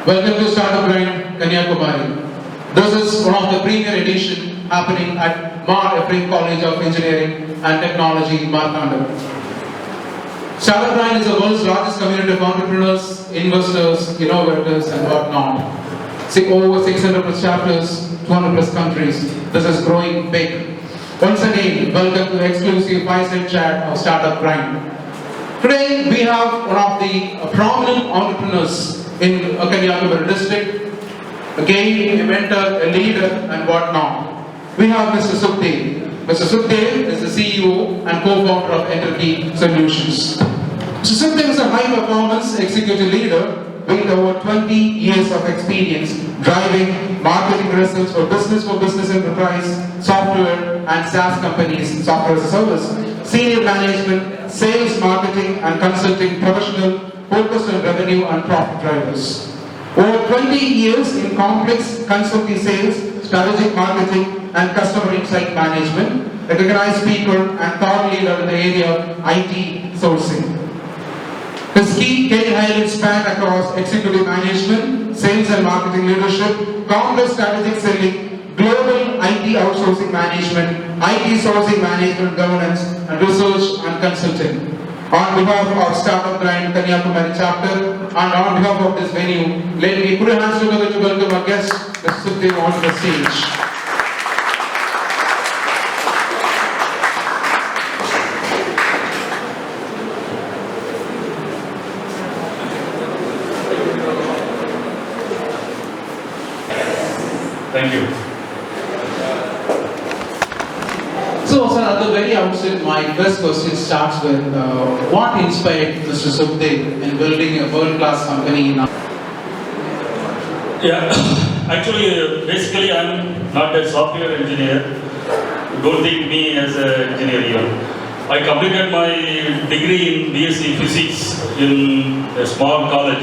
Welcome to StartupGrind, Kanniyakumari. This is one of the premier edition happening at Mar College of Engineering and Technology, Markanda. StartupGrind is the world's largest community of entrepreneurs, investors, innovators, and whatnot. Over 600 plus chapters, 200 plus countries. This is growing big. Once again, welcome to the exclusive Fireside Chat of StartupGrind. Today, we have one of the prominent entrepreneurs in Kanniyakumari district, again a mentor, a leader, and whatnot. We have Mr. Sugdev. Mr. Sugdev is the CEO and co-founder of EnterkeySolutions. Mr. Sugdev is a high-performance executive leader with over 20 years of experience driving marketing results for business enterprise, software, and SaaS companies, software as a service, senior management, sales, marketing, and consulting professional focused on revenue and profit drivers. Over 20 years in complex consulting sales, strategic marketing, and customer insight management, recognized speaker and thought leader in the area of IT sourcing. His key career highlights span across executive management, sales and marketing leadership, complex strategic selling, global IT outsourcing management, IT sourcing management, governance, and research and consulting. On behalf of StartupGrind Kanniyakumari chapter and on behalf of this venue, let me put your hands together to welcome our guest, Mr. Sugdev, onto the stage. Thank you. So, sir, at the very outset, my first question starts with what inspired Mr. Sugdev in building a world-class company in Yeah, actually, basically, I'm not a software engineer. Don't think me as an engineer even. I completed my degree in BSc Physics in a small college.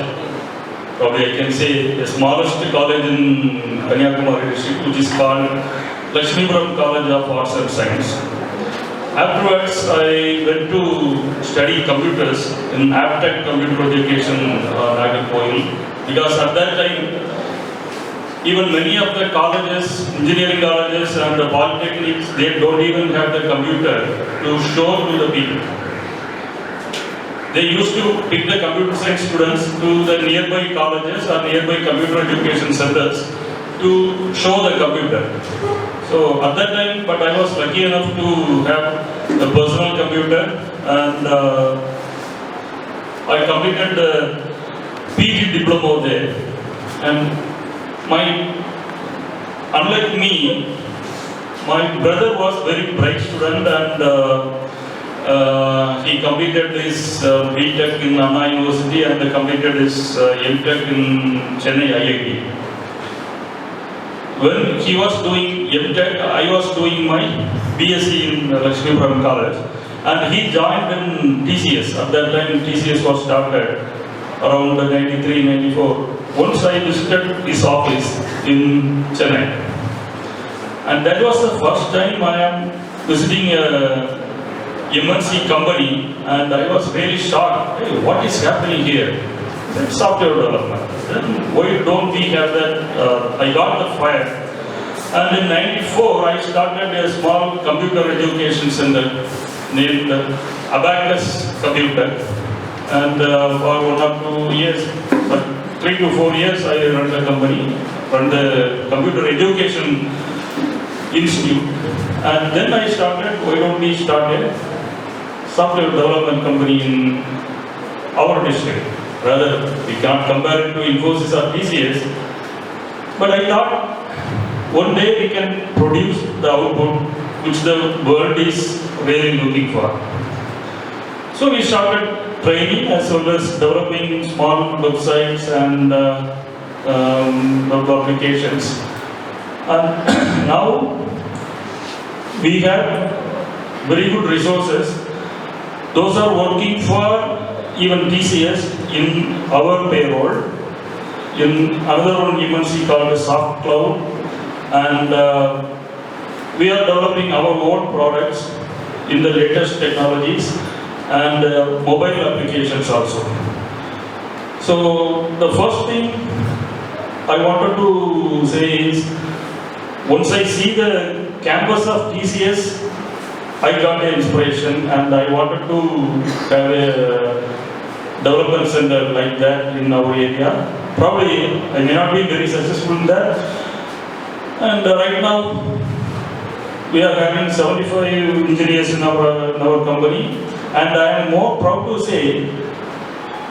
Probably I can say the smallest college in Kanniyakumari district, which is called Lakshmipuram College of Arts and Science. Afterwards, I went to study computers in Aptech Computer Education, Nagercoil, because at that time, even many of the colleges, engineering colleges and the polytechnics, they don't even have the computer to show to the people. They used to pick the computer science students to the nearby colleges or nearby computer education centers to show the computer. So at that time, but I was lucky enough to have a personal computer, and I completed the PG diploma there. And unlike me, my brother was very bright student, and he completed his B.Tech in Anna University and completed his M.Tech in Chennai IIT. When he was doing M.Tech, I was doing my BSc in Lakshmipuram College, and he joined in TCS. At that time, TCS was started around 93, 94. Once I visited his office in Chennai, and that was the first time I am visiting a MNC company, and I was really shocked. Hey, what is happening here? That's software development. Then why don't we have that? I got the fire. And in '94, I started a small computer education center named Abacus Computer. And for 1 or 2 years, 3 to 4 years, I run the company, run the computer education institute. And then I started, why don't we start a software development company in our district? Rather, we cannot compare it to Infosys or TCS. But I thought, one day we can produce the output which the world is really looking for. So we started training as well as developing small websites and web applications. And now we have very good resources. Those are working for even TCS in our payroll. In another one MNC called Soft Cloud, and we are developing our own products in the latest technologies and mobile applications also. So the first thing I wanted to say is, once I see the campus of TCS, I got an inspiration and I wanted to have a development center like that in our area. Probably I may not be very successful in that. And right now, we are having 75 engineers in our company. And I am more proud to say,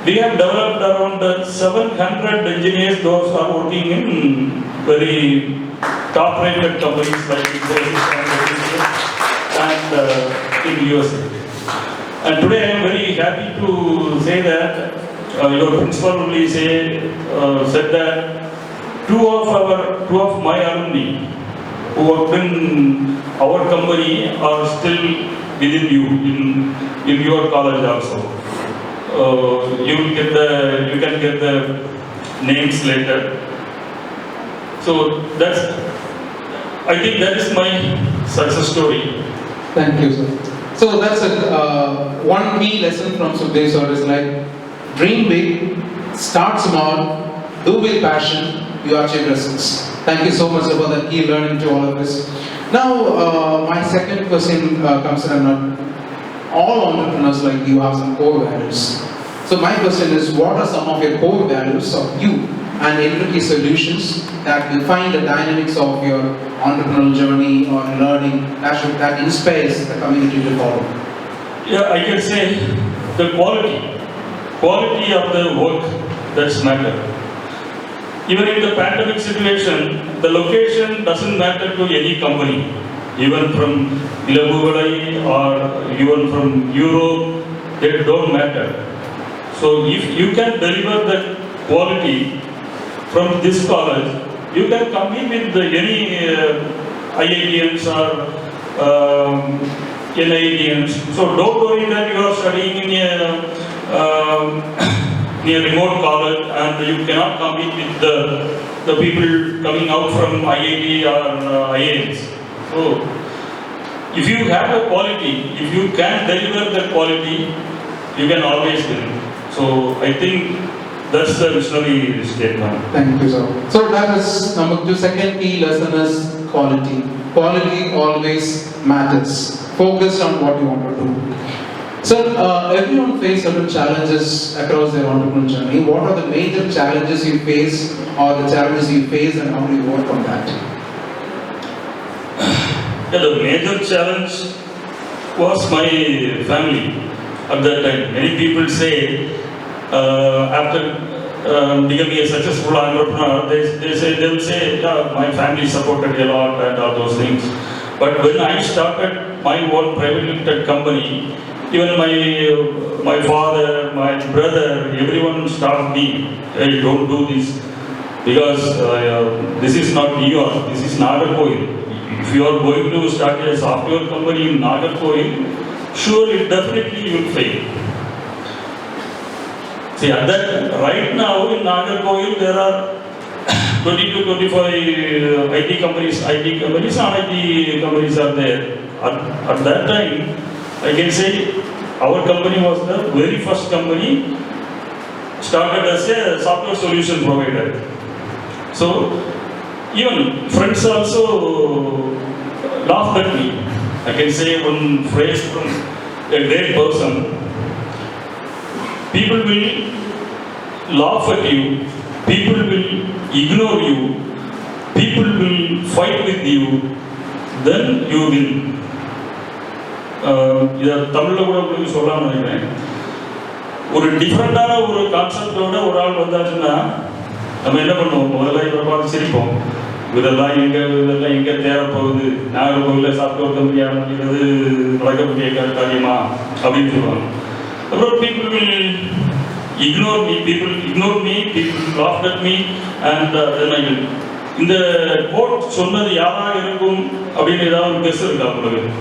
we have developed around 700 engineers, those are working in very top-rated companies like and in USA. And today I am very happy to say that your principal only said that two of my alumni who worked in our company are still within you in your college also. You can get the names later. So I think that is my success story. Thank you, sir. So that's one key lesson from Sugdev sir is like, dream big, start small, do with passion, you achieve results. Thank you so much for that key learning to all of this. Now, my second question comes in. All entrepreneurs like you have some core values. So my question is, what are some of your core values of you and EnterkeySolutions that define the dynamics of your entrepreneurial journey or learning that inspires the community to follow? Yeah, I can say the quality of the work that's matter. Even in the pandemic situation, the location doesn't matter to any company. Even from Ilabuvalai or even from Europe, they don't matter. So if you can deliver the quality from this college, you can compete with any IITians or NIITians. So don't worry that you are studying in a remote college and you cannot compete with the people coming out from IIT or IIMs. So, if you have the quality, if you can deliver the quality, you can always win. So, I think that's the visionary statement. Thank you, sir. So, that is number 2. Second key lesson is quality. Quality always matters. Focus on what you want to do. Sir, everyone faces certain challenges across their entrepreneurial journey. What are the major challenges you face or the challenges you face and how do you work on that? Yeah, the major challenge was my family at that time. Many people say after becoming a successful entrepreneur, they will say, yeah, my family supported a lot and all those things. But when I started my own private limited company, even my father, my brother, everyone stopped me. Hey, don't do this because this is not New York. This is Nagercoil. If you are going to start a software company in Nagercoil, surely, definitely you will fail. See, at that, right now in Nagercoil, there are 20 to 25 IT companies, non-IT companies are there. At that time, I can say our company was the very first company started as a software solution provider. So, even friends also laughed at me. I can say one phrase from a great person. People will laugh at you, people will ignore you, people will fight with you, then you win. இதை தமிழில் கூட உங்களுக்கு சொல்லலாம்னு நினைக்கிறேன். ஒரு டிஃப்ரெண்டான ஒரு கான்செப்டோட ஒரு ஆள் வந்தாச்சுன்னா நம்ம என்ன பண்ணுவோம்? முதல்ல இவரை பார்த்து சிரிப்போம். இதெல்லாம் எங்கே தேவைப்போகுது? நாகர்கோவிலில் சாஃப்ட்வேர் கம்பெனி ஆரம்பிக்கிறது நடக்கக்கூடிய காரியமா அப்படின்னு சொல்லுவாங்க. அப்புறம் people will ignore me, people laughed at me and then I will. இந்த கோட் சொன்னது யாராக இருக்கும் அப்படின்னு ஏதாவது ஒரு கெஸ் இருக்கா உங்களுக்கு?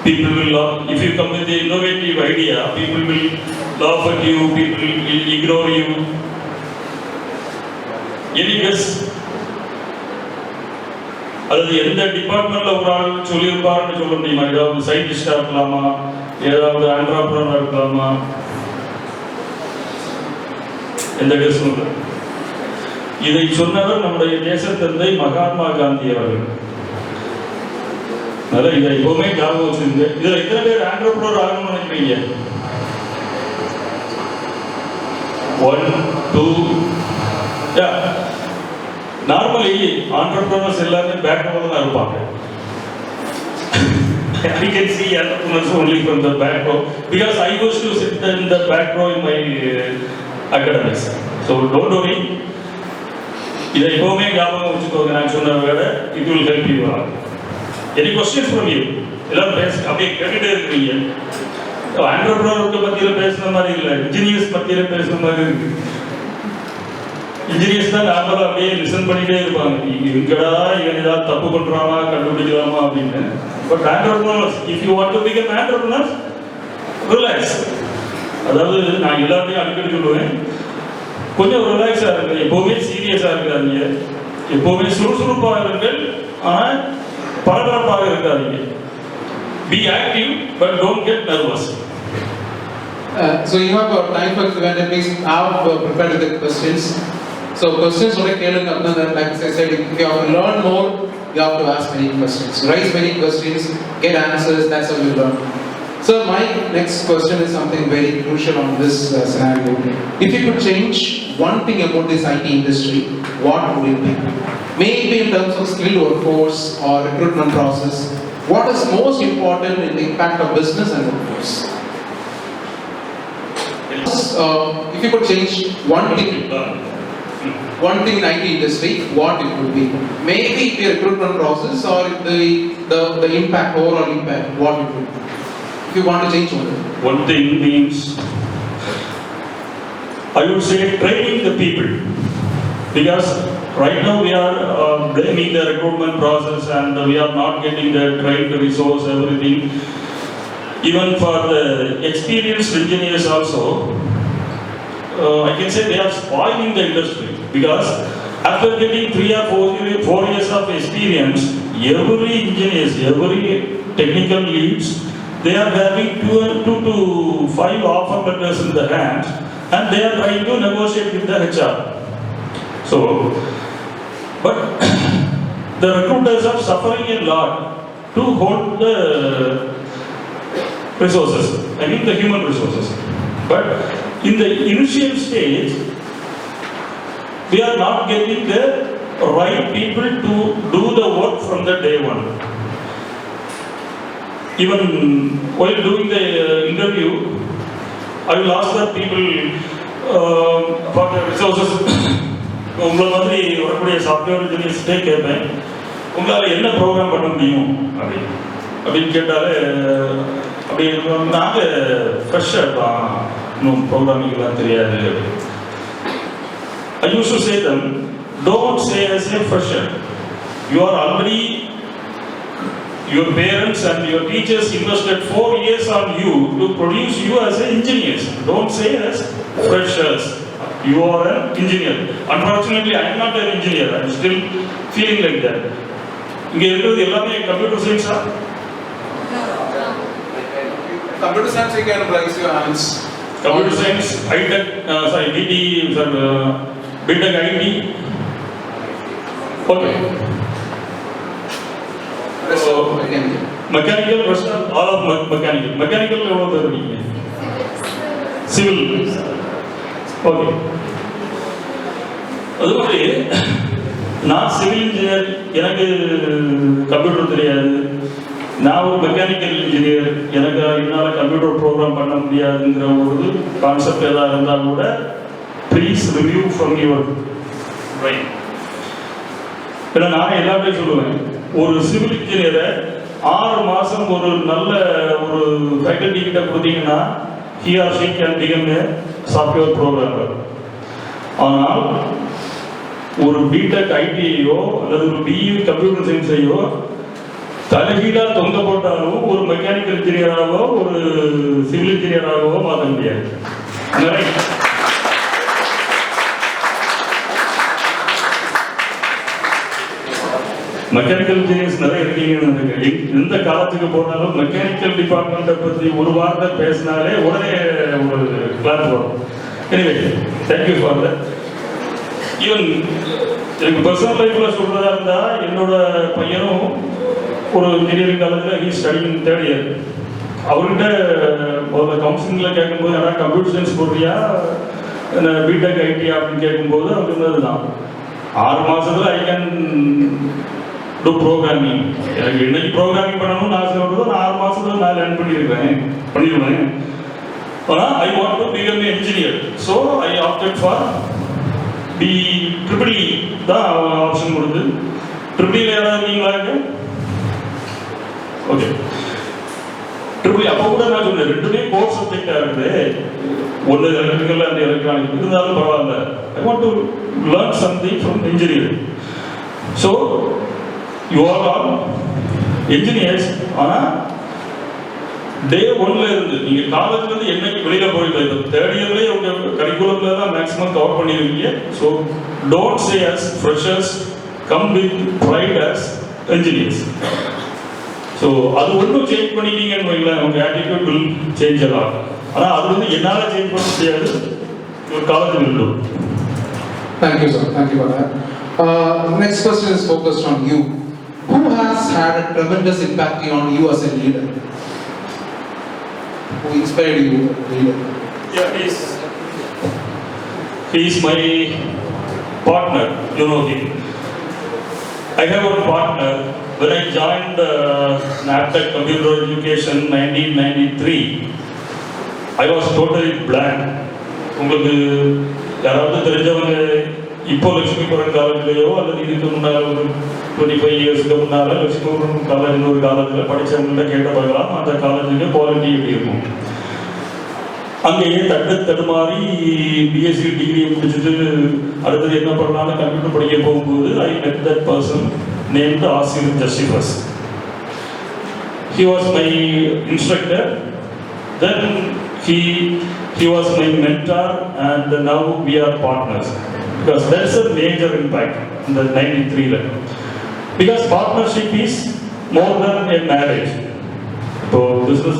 People will laugh. If you come with an innovative idea, people will laugh at you, people will ignore you. Any guess? அல்லது எந்த டிபார்ட்மெண்ட்ல ஒரு ஆள் சொல்லியிருப்பாருன்னு சொல்ல முடியுமா? ஏதாவது சயின்டிஸ்டா இருக்கலாமா, ஏதாவது ஆண்டர்பிரனர் இருக்கலாமா? எந்த டெஸ்டும் இல்லை. இதை சொன்னவர் நம்முடைய தேசத்தந்தை மகாத்மா காந்தி அவர்கள். அதனால் இதை எப்பவுமே ஞாபகம் வச்சுருங்க. இதில் எத்தனை பேர் ஆண்டர்பிரனர் ஆகணும்னு நினைக்கிறீங்க? 1, 2. நார்மலி ஆண்டர்பிரனர்ஸ் எல்லாமே பேக் ரோல தான் இருப்பாங்க. I can see entrepreneurs only from the back row because I used to sit in the back row in my academics. So don't worry. இதை எப்பவுமே ஞாபகம் வச்சுக்கோங்க. நான் சொன்ன வேலை it will help you all. Any questions from you? எல்லாம் பேச அப்படியே கேட்டுட்டே இருக்கிறீங்க. ஆண்டர்பிரனருக்கு மத்தியில் பேசுன மாதிரி இல்லை, இன்ஜினியர்ஸ் மத்தியில் பேசுன மாதிரி இருக்கு. இன்ஜினியர்ஸ் தான் நார்மலாக அப்படியே லிசன் பண்ணிட்டே இருப்பாங்க. எங்கடா இவன் ஏதாவது தப்பு பண்றாமா கண்டுபிடிக்கலாமா அப்படின்னு. But entrepreneurs, if you want to become entrepreneurs, relax. அதாவது நான் எல்லாத்தையும் அடிக்கடி சொல்லுவேன், கொஞ்சம் ரிலாக்ஸாக இருங்க. எப்போவுமே சீரியஸாக இருக்காதீங்க, எப்போவுமே சுறுசுறுப்பாக இருங்கள், ஆனால் பரபரப்பாக இருக்காதீங்க. Be active, but don't get nervous. So you have time for Q&A. Please have prepared the questions. So questions only கேளுங்க. அப்படின்னா like I said, if you have to learn more, you have to ask many questions. Raise many questions, get answers. That's how you learn. So my next question is something very crucial on this scenario. If you could change one thing about this IT industry, what would it be? Maybe in terms of skilled workforce or recruitment process. What is most important in the impact of business and workforce? If you could change one thing in IT industry, what it would be? Maybe the recruitment process or the impact, overall impact, what it would be? If you want to change one. One thing means, I would say training the people. Because right now we are blaming the recruitment process and we are not getting the trained resource, everything. Even for the experienced engineers also, I can say they are spoiling the industry. Because after getting 3 or 4 years of experience, every engineers, every technical leads, they are having 2 to 5 offer letters in their hands and they are trying to negotiate with the HR. So, but the recruiters are suffering a lot to hold the resources, I mean the human resources. But in the initial stage, we are not getting the right people to do the work from the day one. Even while doing the interview, I will ask the people for the resources. உங்களை மாதிரி வரக்கூடிய software இன்ஜினியர்ஸ்டே கேட்பேன், உங்களால் என்ன program பண்ண முடியும் அப்படின்னு கேட்டாலே அப்படி நாங்கள் ஃப்ரெஷ்ஷாக இருக்கலாம், இன்னும் ப்ரோக்ராமிங்லாம் தெரியாது. I used to say them, don't say as a fresher. You are already, your parents and your teachers invested 4 years on you to produce you as an engineers. Don't say as freshers. You are an engineer. Unfortunately, I am not an engineer. I am still feeling like that. இங்கே இருக்கிறது எல்லாமே computer science ah? Computer science, you can raise your hands. Computer science, high-tech, BT, BTech IT. Okay. Mechanical, all of mechanical. Mechanical எவ்வளோ பேர் இருக்கீங்க? Civil. Okay. அது மாதிரி நான் civil engineer, எனக்கு கம்ப்யூட்டர் தெரியாது. நான் ஒரு மெக்கானிக்கல் இன்ஜினியர், எனக்கு என்னால் கம்ப்யூட்டர் ப்ரோக்ராம் பண்ண முடியாதுங்கிற ஒரு கான்செப்ட் எதாவது இருந்தால் கூட please review from your brain. ஏன்னா நான் எல்லாத்தையும் சொல்லுவேன், ஒரு சிவில் இன்ஜினியரை 6 மாதம் ஒரு நல்ல ஒரு ஃபேக்கல்டி கிட்ட கொடுத்தீங்கன்னா he or she can become a software programmer. ஆனால் ஒரு பிடெக் ஐடியோ அல்லது ஒரு பிஇ கம்ப்யூட்டர் சயின்ஸையோ தலைகீழா தொங்க போட்டாலும் ஒரு மெக்கானிக்கல் இன்ஜினியராகவோ ஒரு சிவில் இன்ஜினியராகவோ மாற்ற முடியாது. மெக்கானிக்கல் இன்ஜினியர்ஸ் நிறைய இருக்கீங்கன்னு நினைக்கிறேன். எந்த காலத்துக்கு போனாலும் மெக்கானிக்கல் டிபார்ட்மெண்ட்டை பற்றி ஒரு வார்த்தை பேசினாலே உடனே ஒரு கிளாஸ் வரும். Anyway, thank you for that. Even எனக்கு பர்சனல் லைஃப்பில் சொல்கிறதா இருந்தால் என்னோட பையனும் ஒரு இன்ஜினியரிங் காலேஜில் ஹீ ஸ்டடிங் 3rd year. அவர்கிட்ட முதல்ல கவுன்சிலிங்கில் கேட்கும்போது யாராவது கம்ப்யூட்டர் சயின்ஸ் போடுறியா பிடெக் ஐடி அப்படின்னு கேட்கும்போது அவர் சொன்னது தான் 6 மாதத்தில் ஐ கேன் டூ ப்ரோக்ராமிங். எனக்கு என்னைக்கு ப்ரோக்ராமிங் பண்ணணும்னு ஆசை வருதோ நான் 6 மாதத்தில் நான் லேர்ன் பண்ணிடுவேன். ஆனால் ஐ want to become A engineer. So I opted for triple E தான் ஆப்ஷன் கொடுத்து. ட்ரிபிள் இ யாராவது இருக்கீங்களா? ஓகே, ட்ரிபிள் அப்போ கூட நான் சொன்னேன் 2மே கோர் சப்ஜெக்டாக இருக்குது. ஒன்று எலக்ட்ரிக்கல் அண்ட் எலக்ட்ரானிக் இருந்தாலும் பரவாயில்ல. ஐ want to learn something from engineering. So you are all engineers. ஆனால் டே 1ல இருந்து நீங்கள் காலேஜ்லேருந்து என்னைக்கு வெளியில் போயிட்டு 3rd yearலேயே உங்கள் கரிக்குலமில் தான் மேக்ஸிமம் கவர் பண்ணியிருக்கீங்க. So don't say as freshers, come with pride as engineers. So அது ஒன்றும் சேஞ்ச் பண்ணிட்டீங்கன்னு வைங்களேன், உங்கள் ஆட்டிடியூட் வில் சேஞ்ச் எல்லாம். ஆனால் அது வந்து என்னால் சேஞ்ச் பண்ண முடியாது, ஒரு college will do. Thank you, sir. Thank you for that. Next question is focused on you. Who has had a tremendous impact on you as a leader? Who inspired you as a leader? Yeah, he is my partner. You know him. I have a partner. When I joined NAPTEC Computer Education 1993, I was totally blank. உங்களுக்கு யாராவது தெரிஞ்சவங்க இப்போ லட்சுமிபுரம் காலேஜ்லேயோ அல்லது இதுக்கு முன்னால் ஒரு 25 இயர்ஸ்க்கு முன்னால் லட்சுமிபுரம் காலேஜ்னு ஒரு காலேஜில் படித்தவங்கள்ட்ட கேட்ட பார்க்கலாம் அந்த காலேஜுக்கு குவாலிட்டி எப்படி இருக்கும். அங்கேயே தடுமாறி பிஎஸ்சி டிகிரியை முடிச்சுட்டு அடுத்தது என்ன பண்ணலாம்னு கம்ப்யூட்டர் படிக்க போகும்போது ஐ மெட் தட் பர்சன் நேம்டு ஆசிரியர் ஜஸ்டிஃபஸ். He was my instructor. Then he was my mentor, and now we are partners. Because that's a major impact in the 93 level. Because partnership is more than a marriage. So business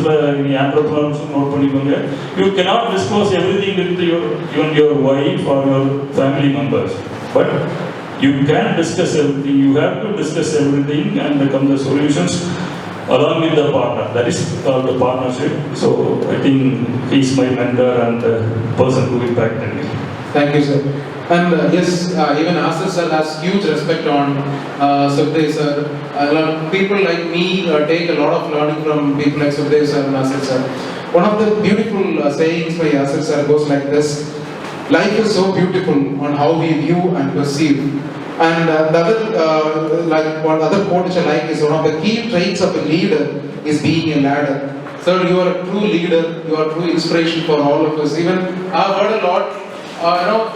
entrepreneurs note panikonga, you cannot disclose everything with even your wife or your family members, but you can discuss everything. You have to discuss everything and come the solutions along with the partner. That is called the partnership. So I think he is my mentor and the person who impacted me. Thank you, sir. And yes, even Asir sir has huge respect on Sugdev sir. People like me take a lot of learning from people like Sugdev sir and Asir sir. One of the beautiful sayings by Asir sir goes like this: life is so beautiful on how we view and perceive. And the other, like one other quote which I like is, one of the key traits of a leader is being a ladder. Sir, you are a true leader. You are a true inspiration for all of us. Even I've heard a lot.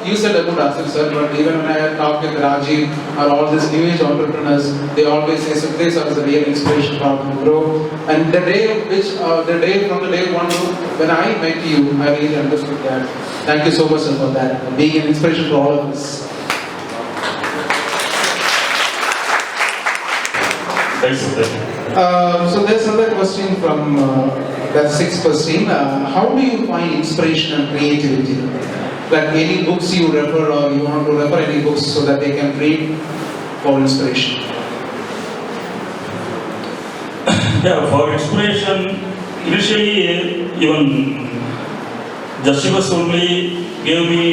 You said about Asir sir, but even when I talk with Rajiv or all these new age entrepreneurs, they always say Sugdev sir is a real inspiration for them to grow. And the day from the day one when I met you, I really understood that. Thank you so much sir for that, being an inspiration for all of us. So there's another question from that 6th question. How do you find inspiration and creativity? Like any books you refer, or you want to refer any books so that they can read for inspiration? Yeah, for inspiration, initially even Justifus only gave me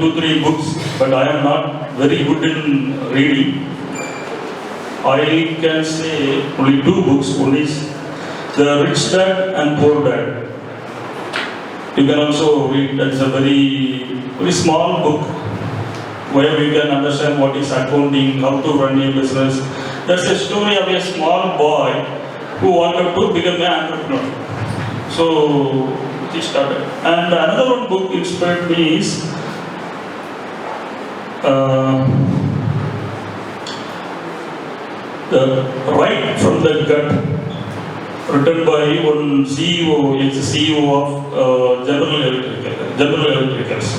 2-3 books, but I am not very good in reading. I can say only 2 books. One is The Rich Dad and Poor Dad. You can also read. That's a very small book where you can understand what is accounting, how to run a business. That's a story of a small boy who wanted to become an entrepreneur. So he started. And another one book inspired me is The Right from the Gut, written by one CEO, ex-CEO of General Electricals.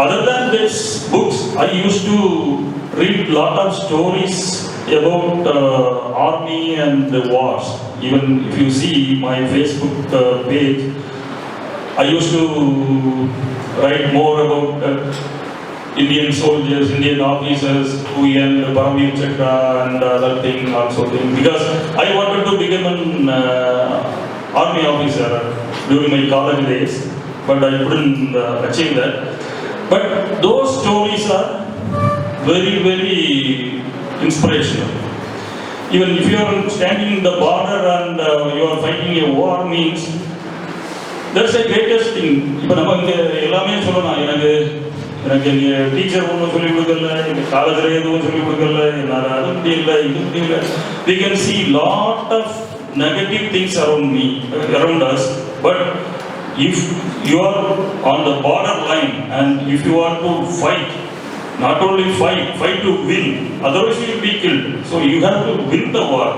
Other than these books, I used to read a lot of stories about army and the wars. Even if you see my Facebook page, I used to write more about Indian soldiers, Indian officers who earned Paramir Chakra and other thing also thing, because I wanted to become an army officer during my college days, but I couldn't achieve that. But those stories are very, very inspirational. Even if you are standing in the border and you are fighting a war, means that's the greatest thing. இப்போ நம்ம இங்கே எல்லாமே சொல்லலாம், எனக்கு teacher ஒன்றும் சொல்லிக் கொடுக்கல, எங்கள் காலேஜில் எதுவும் சொல்லிக் கொடுக்கல, என்னால் அது முடியல, இது முடியல. We can see lot of negative things around us, but if you are on the borderline and if you are to fight, not only fight to win, otherwise you will be killed. So you have to win the war.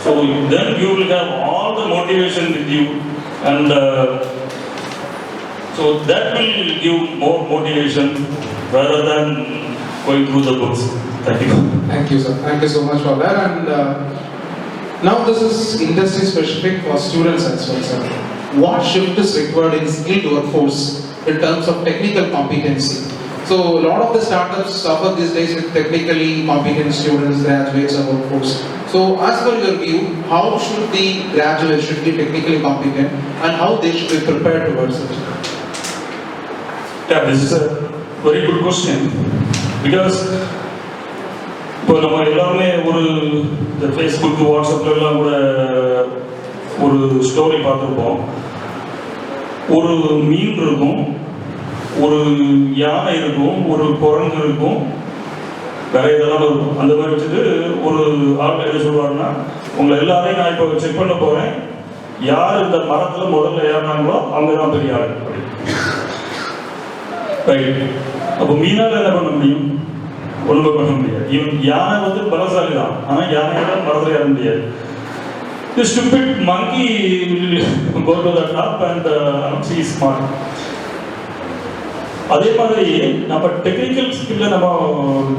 So then you will have all the motivation with you, and so that will give more motivation rather than going through the books. Thank you. Thank you, sir. Thank you so much for that. And now this is industry specific for students as well, sir. What shift is required in skilled workforce in terms of technical competency? So a lot of the startups suffer these days with technically competent students, graduates, or workforce. So as per your view, how should the graduates should be technically competent and how they should be prepared towards it? Yeah, this is a very good question, because இப்போ நம்ம எல்லாருமே ஒரு இந்த Facebook, வாட்ஸ்அப்லாம் கூட ஒரு story பார்த்துருப்போம். ஒரு மீன் இருக்கும், ஒரு யானை இருக்கும், ஒரு குரங்கு இருக்கும், வேற இதெல்லாம் இருக்கும். அந்த மாதிரி வச்சுட்டு ஒரு ஆள் என்ன சொல்லுவாருன்னா, உங்களை எல்லாரையும் நான் இப்போ செக் பண்ண போகிறேன், யார் இந்த மரத்தில் முதல்ல ஏறினாங்களோ அவங்க தான் பெரிய ஆள். ரைட். அப்போ மீனால் என்ன பண்ண முடியும்? ஒழுங்கு பண்ண முடியாது. இவன் யானை வந்து பலசாலி தான், ஆனால் யானையால மரத்தில் ஏற முடியாது. The stupid monkey will go to the top and see smart. அதே மாதிரி நம்ம டெக்னிக்கல் ஸ்கில்ல நம்ம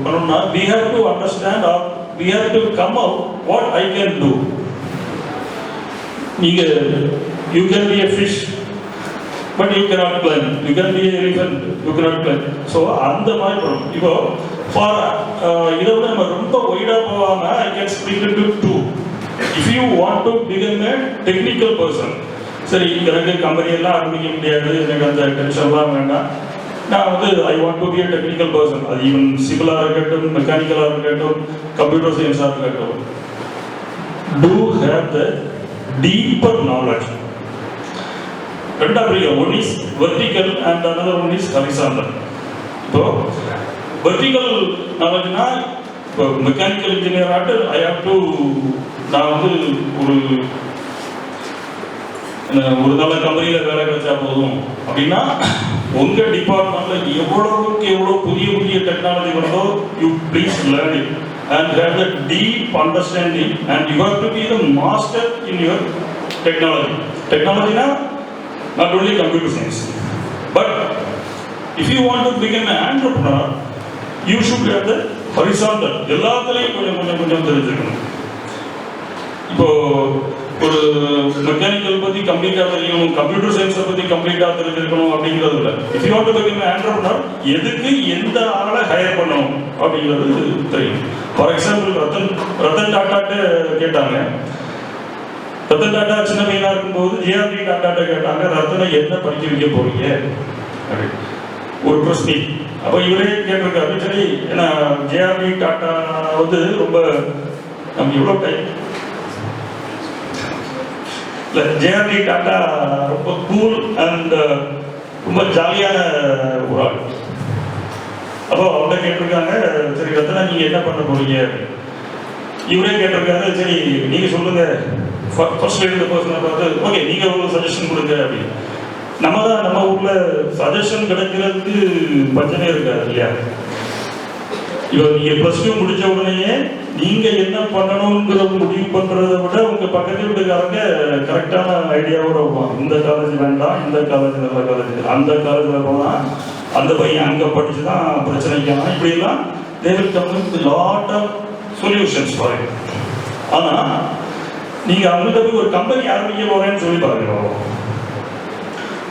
பண்ணணும்னா we have to understand or we have to come out what I can do. நீங்க you can be a fish but you cannot climb. You can be a elephant, you cannot climb. So அந்த மாதிரி பண்ணணும். இப்போ for இதை விட நம்ம ரொம்ப வைடா போவாம I can split into two. If you want to become a technical person, சரி எனக்கு கம்பெனி எல்லாம் ஆரம்பிக்க முடியாது, எனக்கு அந்த டென்ஷன்லாம் வேண்டாம், நான் வந்து I want to be a technical person. அது ஈவன் சிவிலாக இருக்கட்டும், மெக்கானிக்கலாக இருக்கட்டும், கம்ப்யூட்டர் சயின்ஸாக இருக்கட்டும், do have the deeper knowledge. ரெண்டா பிரிக்க, one is vertical and another one is horizontal. இப்போ vertical knowledgeனா இப்போ மெக்கானிக்கல் இன்ஜினியர் ஆட்டு ஐ ஹேவ் டு, நான் வந்து ஒரு நல்ல கம்பெனியில் வேலை கிடைச்சா போதும் அப்படின்னா உங்கள் டிபார்ட்மெண்ட்டில் எவ்வளோவுக்கு எவ்வளோ புதிய புதிய டெக்னாலஜி வருதோ you please learn it and have the deep understanding and you have to be the master in your technology. டெக்னாலஜினா not only computer science, but if you want to become an entrepreneur, you should have the horizontal. எல்லாத்துலேயும் கொஞ்சம் கொஞ்சம் கொஞ்சம் தெரிஞ்சுக்கணும். இப்போ ஒரு mechanical பற்றி கம்ப்ளீட்டாக தெரியணும், கம்ப்யூட்டர் சயின்ஸை பற்றி கம்ப்ளீட்டாக தெரிஞ்சிருக்கணும் அப்படிங்கிறது இல்லை. If you want to become an entrepreneur, எதுக்கு எந்த ஆளை ஹையர் பண்ணணும் அப்படிங்கிறது தெரியும். ஃபார் எக்ஸாம்பிள் ரத்தன் டாட்டாட்ட கேட்டாங்க. ரத்தன் டாட்டா சின்ன பையனாக இருக்கும்போது ஜேஆர்டி டாட்டாட்ட கேட்டாங்க, ரத்தனை என்ன படிக்க வைக்க போறீங்க அப்படி ஒரு பிரச்சனை. அப்போ இவரே கேட்டிருக்காரு, சரி ஏன்னா ஜேஆர்டி டாட்டா வந்து ரொம்ப நம்ம எவ்வளோ டைம் இல்லை, ஜேஆர்டி டாட்டா ரொம்ப கூல் அண்ட் ரொம்ப ஜாலியான ஒரு ஆள். அப்போ அவங்கள்ட்ட கேட்டிருக்காங்க, சரி ரத்தனா நீங்கள் என்ன பண்ண போறீங்க? இவரே கேட்டிருக்காரு, சரி நீங்கள் சொல்லுங்க, ஃபர்ஸ்ட் இருந்த பர்சனை பார்த்து ஓகே நீங்கள் ஒரு சஜஷன் கொடுங்க அப்படின்னு. நம்ம தான் நம்ம ஊரில் சஜஷன் கிடைக்கிறதுக்கு பஞ்சமே இருக்காது இல்லையா? இப்போ நீங்கள் ப்ளஸ் டூ முடிச்ச உடனேயே நீங்கள் என்ன பண்ணணுங்கிற முடிவு பண்ணுறதை விட உங்கள் பக்கத்து வீட்டுக்காரங்க கரெக்டான ஐடியாவோட வருவாங்க. இந்த காலேஜ் வேண்டாம், இந்த காலேஜ் நல்ல காலேஜ், அந்த காலேஜில் போனால் அந்த பையன் அங்கே படித்து தான் பிரச்சனைக்கான இப்படிலாம் they will come with lot of solutions for it. ஆனால் நீங்கள் அவங்கள்ட்ட போய் ஒரு கம்பெனி ஆரம்பிக்க போகிறேன்னு சொல்லி பாருங்க,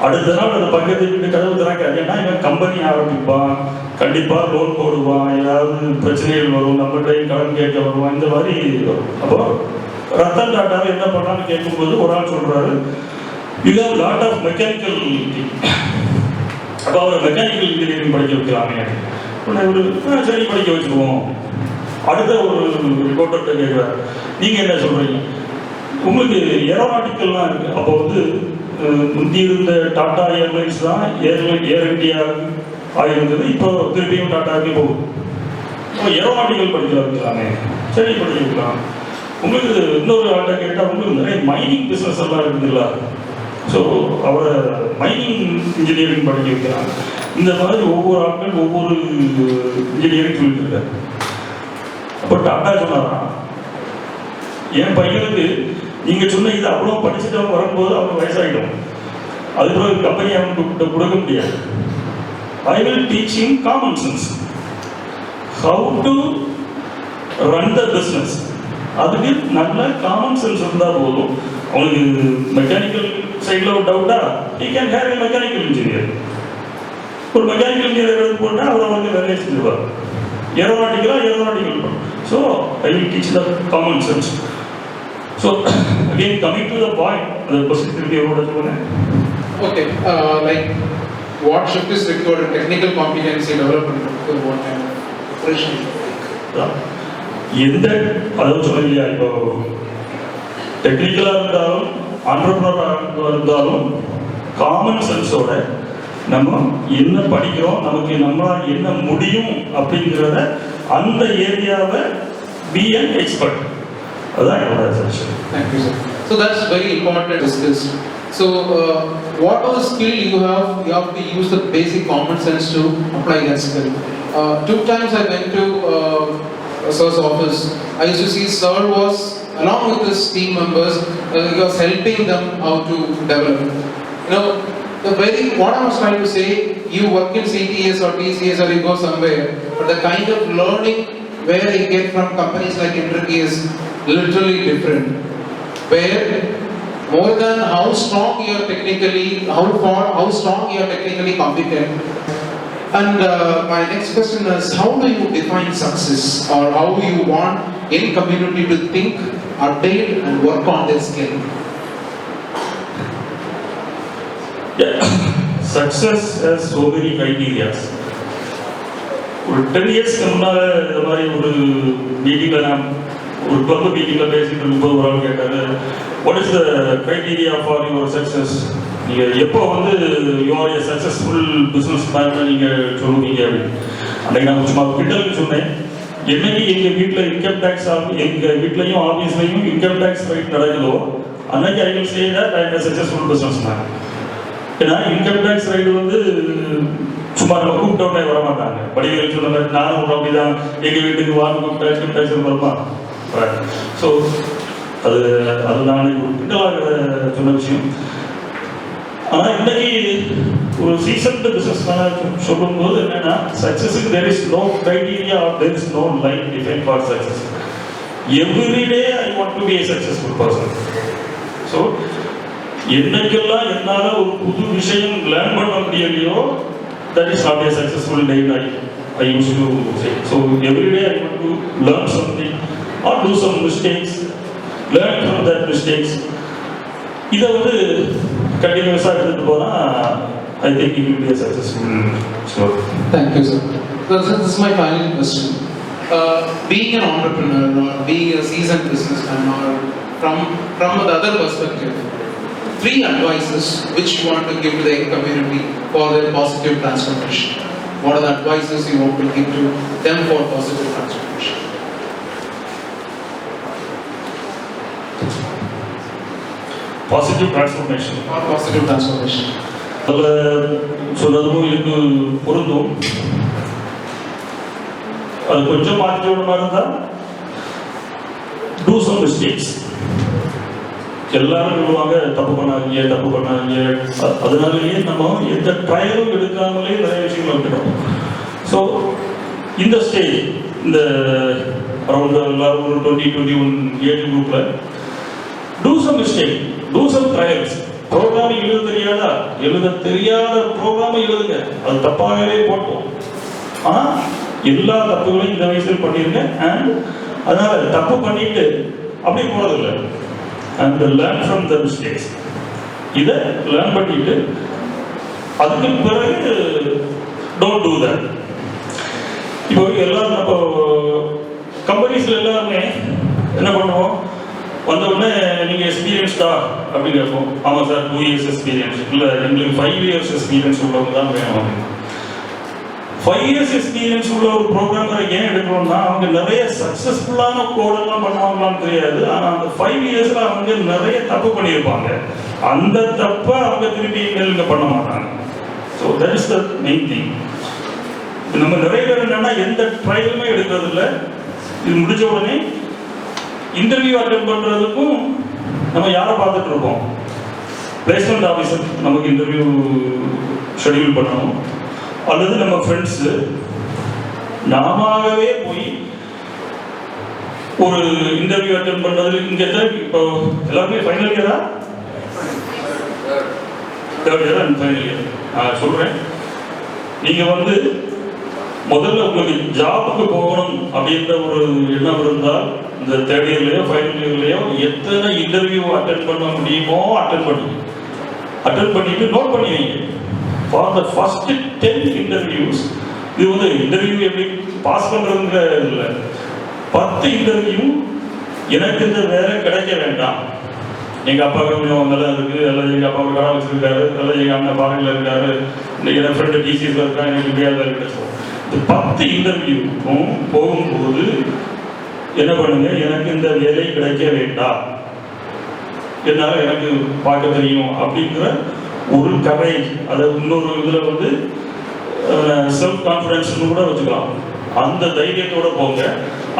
அடுத்த நாள் அந்த பக்கத்து வீட்டு கதவு திறக்காது. ஏன்னா இவன் கம்பெனி ஆரம்பிப்பான், கண்டிப்பாக லோன் போடுவான், ஏதாவது பிரச்சனைகள் வரும், நம்மகிட்ட கடன் கேட்க வருவான், இந்த மாதிரி வரும். அப்போ ரத்தன் டாட்டாவை என்ன பண்ணான்னு கேட்கும்போது ஒரு ஆள் சொல்றாரு, you have lot of mechanical. அப்போ அவர் மெக்கானிக்கல் இன்ஜினியரிங் படிக்க வைக்கலாமே. ஒரு சரி படிக்க வச்சுக்குவோம். அடுத்த ஒரு ரிப்போர்ட்டர்கிட்ட கேட்குறாரு, நீங்கள் என்ன சொல்கிறீங்க, உங்களுக்கு ஏரோநாட்டிக்கல்லாம் இருக்குது. அப்போ வந்து முந்தி இருந்த டாடா ஏர்லைன்ஸ் தான் ஏர் இந்தியா ஆகியிருந்தது, இப்போ திருப்பியும் டாட்டாவுக்கு போகுது. இப்போ ஏரோநாட்டிக்கல் படிக்க வைக்கலாமே. சரி படிக்க வைக்கலாம். உங்களுக்கு இன்னொரு ஆள்கிட்ட கேட்டால் உங்களுக்கு நிறைய மைனிங் பிஸ்னஸ் எல்லாம் இருக்குதுல்ல, ஸோ அவரை மைனிங் இன்ஜினியரிங் படிக்க வைக்கிறாங்க. இந்த மாதிரி ஒவ்வொரு ஆட்கள் ஒவ்வொரு இன்ஜினியரிங் சொல்லிட்டு இருக்காரு. அப்போ டாட்டா சொன்னாராம், என் பையனுக்கு நீங்கள் சொன்ன இது அவ்வளோ படிச்சுட்டு அவன் வரும்போது அவனுக்கு வயசாகிடும், அதுக்கப்புறம் கம்பெனி அவனுக்கு கொடுக்க முடியாது. ஐ will teach him common sense, how to run the business. அதுக்கு நல்ல காமன் சென்ஸ் இருந்தால் போதும். அவனுக்கு மெக்கானிக்கல் சைடில் ஒரு டவுட்டா, he can have a mechanical engineer. ஒரு மெக்கானிக்கல் இன்ஜினியர் எடுத்து போட்டால் அவர் அவனுக்கு வேலையை செஞ்சுருவார். Aeronautical. So I will teach the common sense. So again coming to the point, அந்த கொஸ்டின் திருப்பி எவ்வளோ சொன்னேன். Okay, like what shift is required in technical competency development for what kind of operation? எந்த அதாவது சொல்லலையா, இப்போ டெக்னிக்கலாக இருந்தாலும் ஆண்டர்பிரனராக இருந்தாலும் காமன் சென்ஸோட நம்ம என்ன படிக்கிறோம், நமக்கு நம்மளால் என்ன முடியும் அப்படிங்கிறத அந்த ஏரியாவை பி அன் எக்ஸ்பர்ட். அதுதான் என்னோட suggestion. Thank you, sir. So that's very important to discuss. So whatever skill you have to use the basic common sense to apply that skill. 2 times I went to Sir's office. I used to see Sir was along with his team members, he was helping them how to develop. You know, what I was trying to say, you work in CTS or TCS or you go somewhere, but the kind of learning where you get from companies like Enterkey is literally different. Where more than how strong you are technically, how strong you are technically competent. And my next question is, how do you define success, or how you want any community to think, attain and work on their skill? Yeah, success has so many criteria. ஒரு 10 இயர்ஸ்க்கு முன்னால் இந்த மாதிரி ஒரு மீட்டிங்கில் நான் ஒரு club மீட்டிங்கில் பேசிட்டு இருக்கும்போது ஒரு ஆள் கேட்டார், what is the criteria for your success? நீங்கள் எப்போ வந்து you are a successful businessman நீங்கள் சொல்லுவீங்க அப்படின்னு. அன்றைக்கு நான் சும்மா கிண்டல்னு சொன்னேன், என்னைக்கு எங்கள் வீட்டில் இன்கம் டேக்ஸ் எங்கள் வீட்லையும் ஆஃபீஸ்லையும் இன்கம் டேக்ஸ் ரைட் நடக்குதோ அன்னைக்கு I will say that I M A successful business man. ஏன்னா இன்கம் டேக்ஸ் ரைடு வந்து சும்மா நம்ம கூப்பிட்டோன்னே வரமாட்டாங்க. படிகள் சொன்ன மாதிரி நானும் ஒரு அப்படிதான், எங்கள் வீட்டுக்கு வாங்க கூப்பிட்டா இன்கம் டேக்ஸ் வருமா? ஸோ அது நான் கிண்டலாக சொன்ன விஷயம். ஆனால் இன்னைக்கு ஒரு சீசன்டு பிஸ்னஸ் மேனர் சொல்லும்போது என்னன்னா, சக்ஸஸுக்கு there is no criteria or there is no line define for success. Every day I want to be a successful person. So என்னைக்கெல்லாம் என்னால் ஒரு புது விஷயம் லேர்ன் பண்ண முடியலையோ, that is not a successful day I used to say. So every day I want to learn something or do some mistakes, learn from that mistakes. இதை வந்து கண்டினியூஸாக எடுத்துகிட்டு போனால் I think it will be a successful story. Thank you, sir. So this is my final question. Being an entrepreneur or being a seasoned businessman, or from the other perspective, 3 advices which you want to give to the young community for their positive transformation. What are the advices you want to give to them for positive transformation? Positive transformation. Or positive transformation. அதில் சொன்னதும் இதுக்கு பொருந்தும். அது கொஞ்சம் மாற்றி விட மாதிரி இருந்தால் do some mistakes. எல்லாரும் சொல்லுவாங்க தப்பு பண்ணாதீங்க. அதனாலேயே நம்ம எந்த ட்ரையலும் எடுக்காமலே நிறைய விஷயங்கள் விட்டுட்டோம். ஸோ இந்த ஸ்டேஜ், இந்த அரௌண்ட் எல்லாரும் ஒரு 20-21 ஏஜ் குரூப்பில் do some mistake, do some trials. Programming எழுத தெரியாத ப்ரோக்ராமை எழுதுங்க, அது தப்பாகவே போட்டோம். ஆனால் எல்லா தப்புகளையும் இந்த வயசில் பண்ணிருங்க. அண்ட் அதனால தப்பு பண்ணிட்டு அப்படியே போறதில்லை. And learn from the mistakes. இதை லேர்ன் பண்ணிட்டு அதுக்கு பிறகு டோன்ட் டூ தட். இப்போ எல்லாரும் நம்ம கம்பெனிஸ்ல எல்லாருமே என்ன பண்ணுவோம், வந்த உடனே நீங்க எக்ஸ்பீரியன்ஸ்டா அப்படின்னு கேட்போம். ஆமா சார் 2 years எக்ஸ்பீரியன்ஸ், இல்லை எங்களுக்கு 5 years எக்ஸ்பீரியன்ஸ் உள்ளவங்க தான் வேணும். 5 years எக்ஸ்பீரியன்ஸ் உள்ள ஒரு ப்ரோக்ராமரை ஏன் எடுக்கணும்னா, அவங்க நிறைய சக்சஸ்ஃபுல்லான கோடெல்லாம் பண்ணுவாங்களான்னு தெரியாது. ஆனால் அந்த 5 yearsல அவங்க நிறைய தப்பு பண்ணியிருப்பாங்க. அந்த தப்பை அவங்க திருப்பி இங்கே பண்ண மாட்டாங்க. So that is the main thing. நம்ம நிறைய பேர் என்னன்னா எந்த ட்ரையலுமே எடுக்கிறது இல்லை. இது முடிச்ச உடனே இன்டர்வியூ அட்டெண்ட் பண்றதுக்கும் நம்ம யாரை பார்த்துட்டு இருப்போம், பிளேஸ்மெண்ட் ஆஃபீஸர் நமக்கு இன்டர்வியூ ஷெட்யூல் பண்ணணும், அல்லது நம்ம ஃப்ரெண்ட்ஸு நாமவே போய் ஒரு இன்டர்வியூ அட்டெண்ட் பண்றது. இங்கே இப்போ எல்லாருமே ஃபைனல் இயரா, third year and final year. நான் சொல்றேன், நீங்க முதல்ல உங்களுக்கு ஜாபுக்கு போகணும் அப்படின்ற ஒரு எண்ணம் இருந்தால் இந்த தேர்ட் இயர்லயோ ஃபைனல் இயர்லயோ எத்தனை இன்டர்வியூ அட்டெண்ட் பண்ண முடியுமோ அட்டெண்ட் பண்ணிட்டு நோட் பண்ணி வைங்க. ஃபார் த ஃபர்ஸ்ட் 10 இன்டர்வியூஸ், இது இன்டர்வியூ எப்படி பாஸ் பண்றதுங்கிற இல்லை, 10 இன்டர்வியூ எனக்கு இந்த வேலை கிடைக்க வேண்டாம், எங்க அப்பாவுக்கு கொஞ்சம் நல்லா இருக்கு, அல்லது எங்க அப்பா கடை வச்சிருக்காரு, அல்லது எங்க அண்ணன் ஃபாரின்ல இருக்காரு, இன்னைக்கு என் ஃப்ரெண்டு டிசிஎஸ்ல இருக்கா, எனக்கு இந்தியாவில் கிடைச்சோம். இந்த 10 இன்டர்வியூக்கும் போகும்போது என்ன பண்ணுங்க, எனக்கு இந்த வேலை கிடைக்க வேண்டாம், என்னால் எனக்கு பார்க்க தெரியும் அப்படிங்கிற ஒரு கரேஜ், அதை இன்னொரு இதில் செல்ஃப் கான்ஃபிடன்ஸ்னு கூட வச்சுக்கலாம். அந்த தைரியத்தோட போங்க.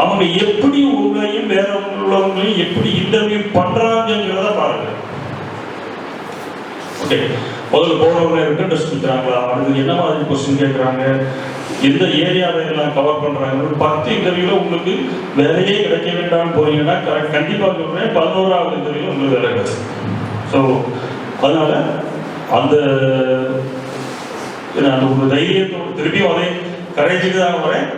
அவங்க எப்படி உங்களையும் வேற உள்ளவங்களையும் எப்படி இன்டர்வியூ பண்றாங்கிறத பாருங்க. ஓகே, முதல்ல போனவங்க ரிட்டன் டெஸ்ட் கொடுக்குறாங்களா, அடுத்து என்ன மாதிரி கொஸ்டின் கேட்குறாங்க, எந்த ஏரியாவை எல்லாம் கவர் பண்றாங்க. 10 இன்டர்வியூல உங்களுக்கு வேலையே கிடைக்க வேண்டாம்னு போறீங்கன்னா கண்டிப்பாக சொல்றேன் 11வது இன்டர்வியூ உங்களுக்கு வேலை கிடைக்கும். ஸோ அதனால அந்த ஒரு தைரியத்தோடு திருப்பியும் அதே கரேஜுக்கு தான் வரேன்.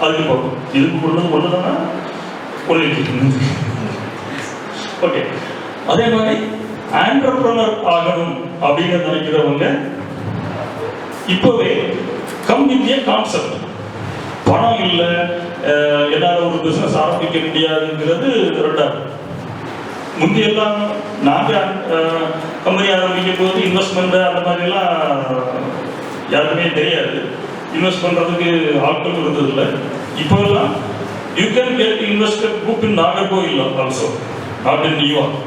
அதுக்கு போகும், இதுக்கு ஒண்ணுதானா ஓகே. அதே மாதிரி ஆண்டர்பிரனர் ஆகணும் அப்படின்னு நினைக்கிறவங்க இப்பவே கம் வித் ஏ கான்செப்ட். பணம் இல்லை, என்னால் ஒரு பிசினஸ் ஆரம்பிக்க முடியாதுங்கிறது ரெண்டாவது. முந்தையெல்லாம் நாங்கள் கம்பெனி ஆரம்பிக்கும் போது இன்வெஸ்ட்மெண்ட் அந்த மாதிரிலாம் யாருக்குமே தெரியாது, இன்வெஸ்ட் பண்றதுக்கு ஆட்கள் இருந்ததில்லை. இப்போ எல்லாம் you can get investor group in Nagercoil also, not in New York.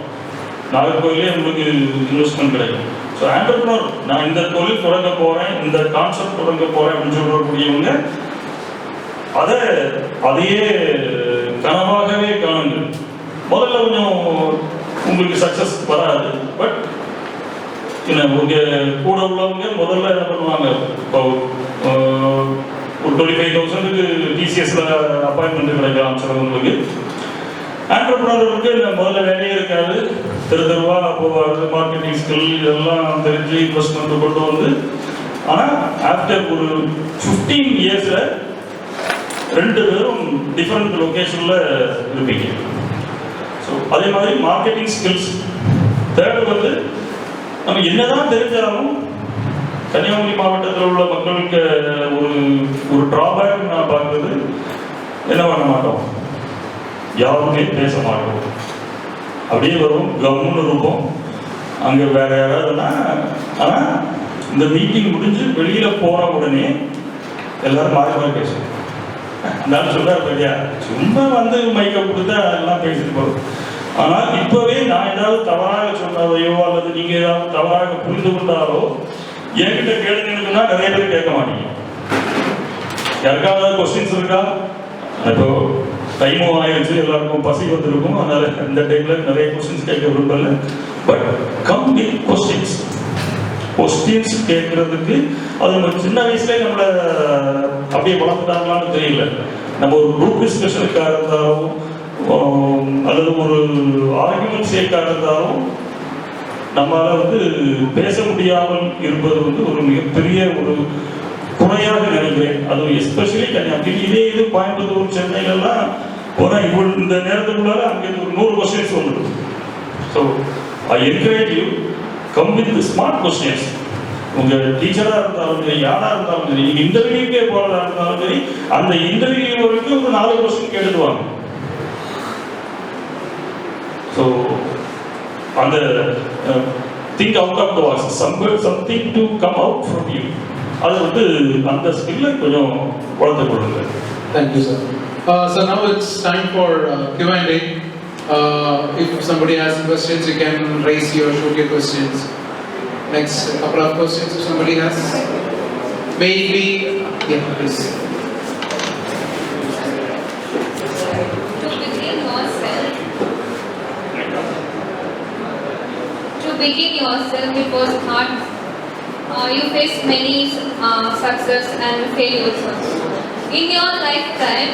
நாகர்கோயிலே உங்களுக்கு இன்வெஸ்ட்மெண்ட் கிடைக்கும். ஸோ ஆண்டர்பிரனர், நான் இந்த தொழில் தொடங்க போறேன், இந்த கான்செப்ட் தொடங்க போறேன் அப்படின்னு சொல்லக்கூடியவங்க அதையே கனவாகவே காணுங்க. முதல்ல கொஞ்சம் உங்களுக்கு சக்சஸ் வராது, பட் உங்க கூட உள்ளவங்க முதல்ல என்ன பண்ணுவாங்க, இப்போ ஒரு 25,000க்கு டிசிஎஸ்ல அப்பாயின்மெண்ட் கிடைக்கலாம் சிலவங்களுக்கு. ஆண்டர்பிரனருக்கு முதல்ல வேலையே இருக்காது, தெருவா போவார், மார்க்கெட்டிங் ஸ்கில் இதெல்லாம் தெரிஞ்சு இன்வெஸ்ட்மெண்ட் கொண்டு ஆனால் ஆஃப்டர் ஒரு 15 இயர்ஸ்ல 2 பேரும் டிஃப்ரெண்ட் லொகேஷன்ல இருப்பீங்க. ஸோ அதே மாதிரி மார்க்கெட்டிங் ஸ்கில்ஸ். தேர்டு நம்ம என்னதான் தெரிஞ்சாலும் கன்னியாகுமரி மாவட்டத்தில் உள்ள மக்களுக்கு ஒரு டிராபேக் நான் பார்க்குறது, என்ன பண்ண மாட்டோம், யாருமே பேச மாட்டோம், அப்படியே வரும், கவர்மெண்ட் இருப்போம். அங்கே வேற யாராவதுன்னா, ஆனால் இந்த மீட்டிங் முடிஞ்சு வெளியில போன உடனே எல்லாரும் மாறி மாறி பேசுவோம். அந்த சொல்றாரு பையா, சும்மா மைக்கை கொடுத்தா எல்லாம் பேசிட்டு போகும். ஆனால் இப்பவே நான் ஏதாவது தவறாக சொன்னதையோ அல்லது நீங்க ஏதாவது தவறாக புரிந்து கொண்டாலோ என்கிட்ட கேளுங்கன்னா நிறைய பேர் கேட்க மாட்டீங்க. யாருக்காவது கொஸ்டின்ஸ் இருக்கா? இப்போ டைமும் ஆயிடுச்சு, எல்லாருக்கும் பசி வந்துருக்கும், அதனால இந்த டைம்ல நிறைய கொஸ்டின்ஸ் கேட்க விரும்பல. பட் கம் வித் கொஸ்டின்ஸ் கேட்கறதுக்கு அது நம்ம சின்ன வயசுலேயே நம்மளை அப்படியே வளர்த்துட்டாங்களான்னு தெரியல. நம்ம ஒரு குரூப் டிஸ்கஷனுக்காக இருந்தாலும் அல்லது ஒரு ஆர்குமெண்ட் சேர்க்காக இருந்தாலும் நம்மளால் வந்து பேச முடியாமல் இருப்பது வந்து ஒரு மிகப்பெரிய ஒரு குறையாக நினைக்கிறேன். அது எஸ்பெஷலி கன்னியாகுமரி. இதே இது கோயம்புத்தூர் சென்னையிலலாம் போனால் இவ்வளோ இந்த நேரத்துக்குள்ளார அங்கே ஒரு 100 கொஸ்டின்ஸ் வந்துடும். So I encourage you come with smart questions. உங்கள் டீச்சராக இருந்தாலும் சரி, யாராக இருந்தாலும் சரி, நீங்கள் இன்டர்வியூக்கே போகிறதா இருந்தாலும் சரி, அந்த இன்டர்வியூ வரைக்கும் ஒரு 4 கொஸ்டின் கேட்டுடுவாங்க. ஸோ அந்த think out of the box, something to come out from you. அது வந்து அந்த ஸ்கில்லை கொஞ்சம் வளர்த்து கொள்ளுங்க. Thank you sir. So now it's time for Q&A. If somebody has questions, you can raise your shoot your questions. Next couple of questions if somebody has. Maybe, yeah, please. To begin yourself, it was hard. You faced many success and failures also. In your lifetime,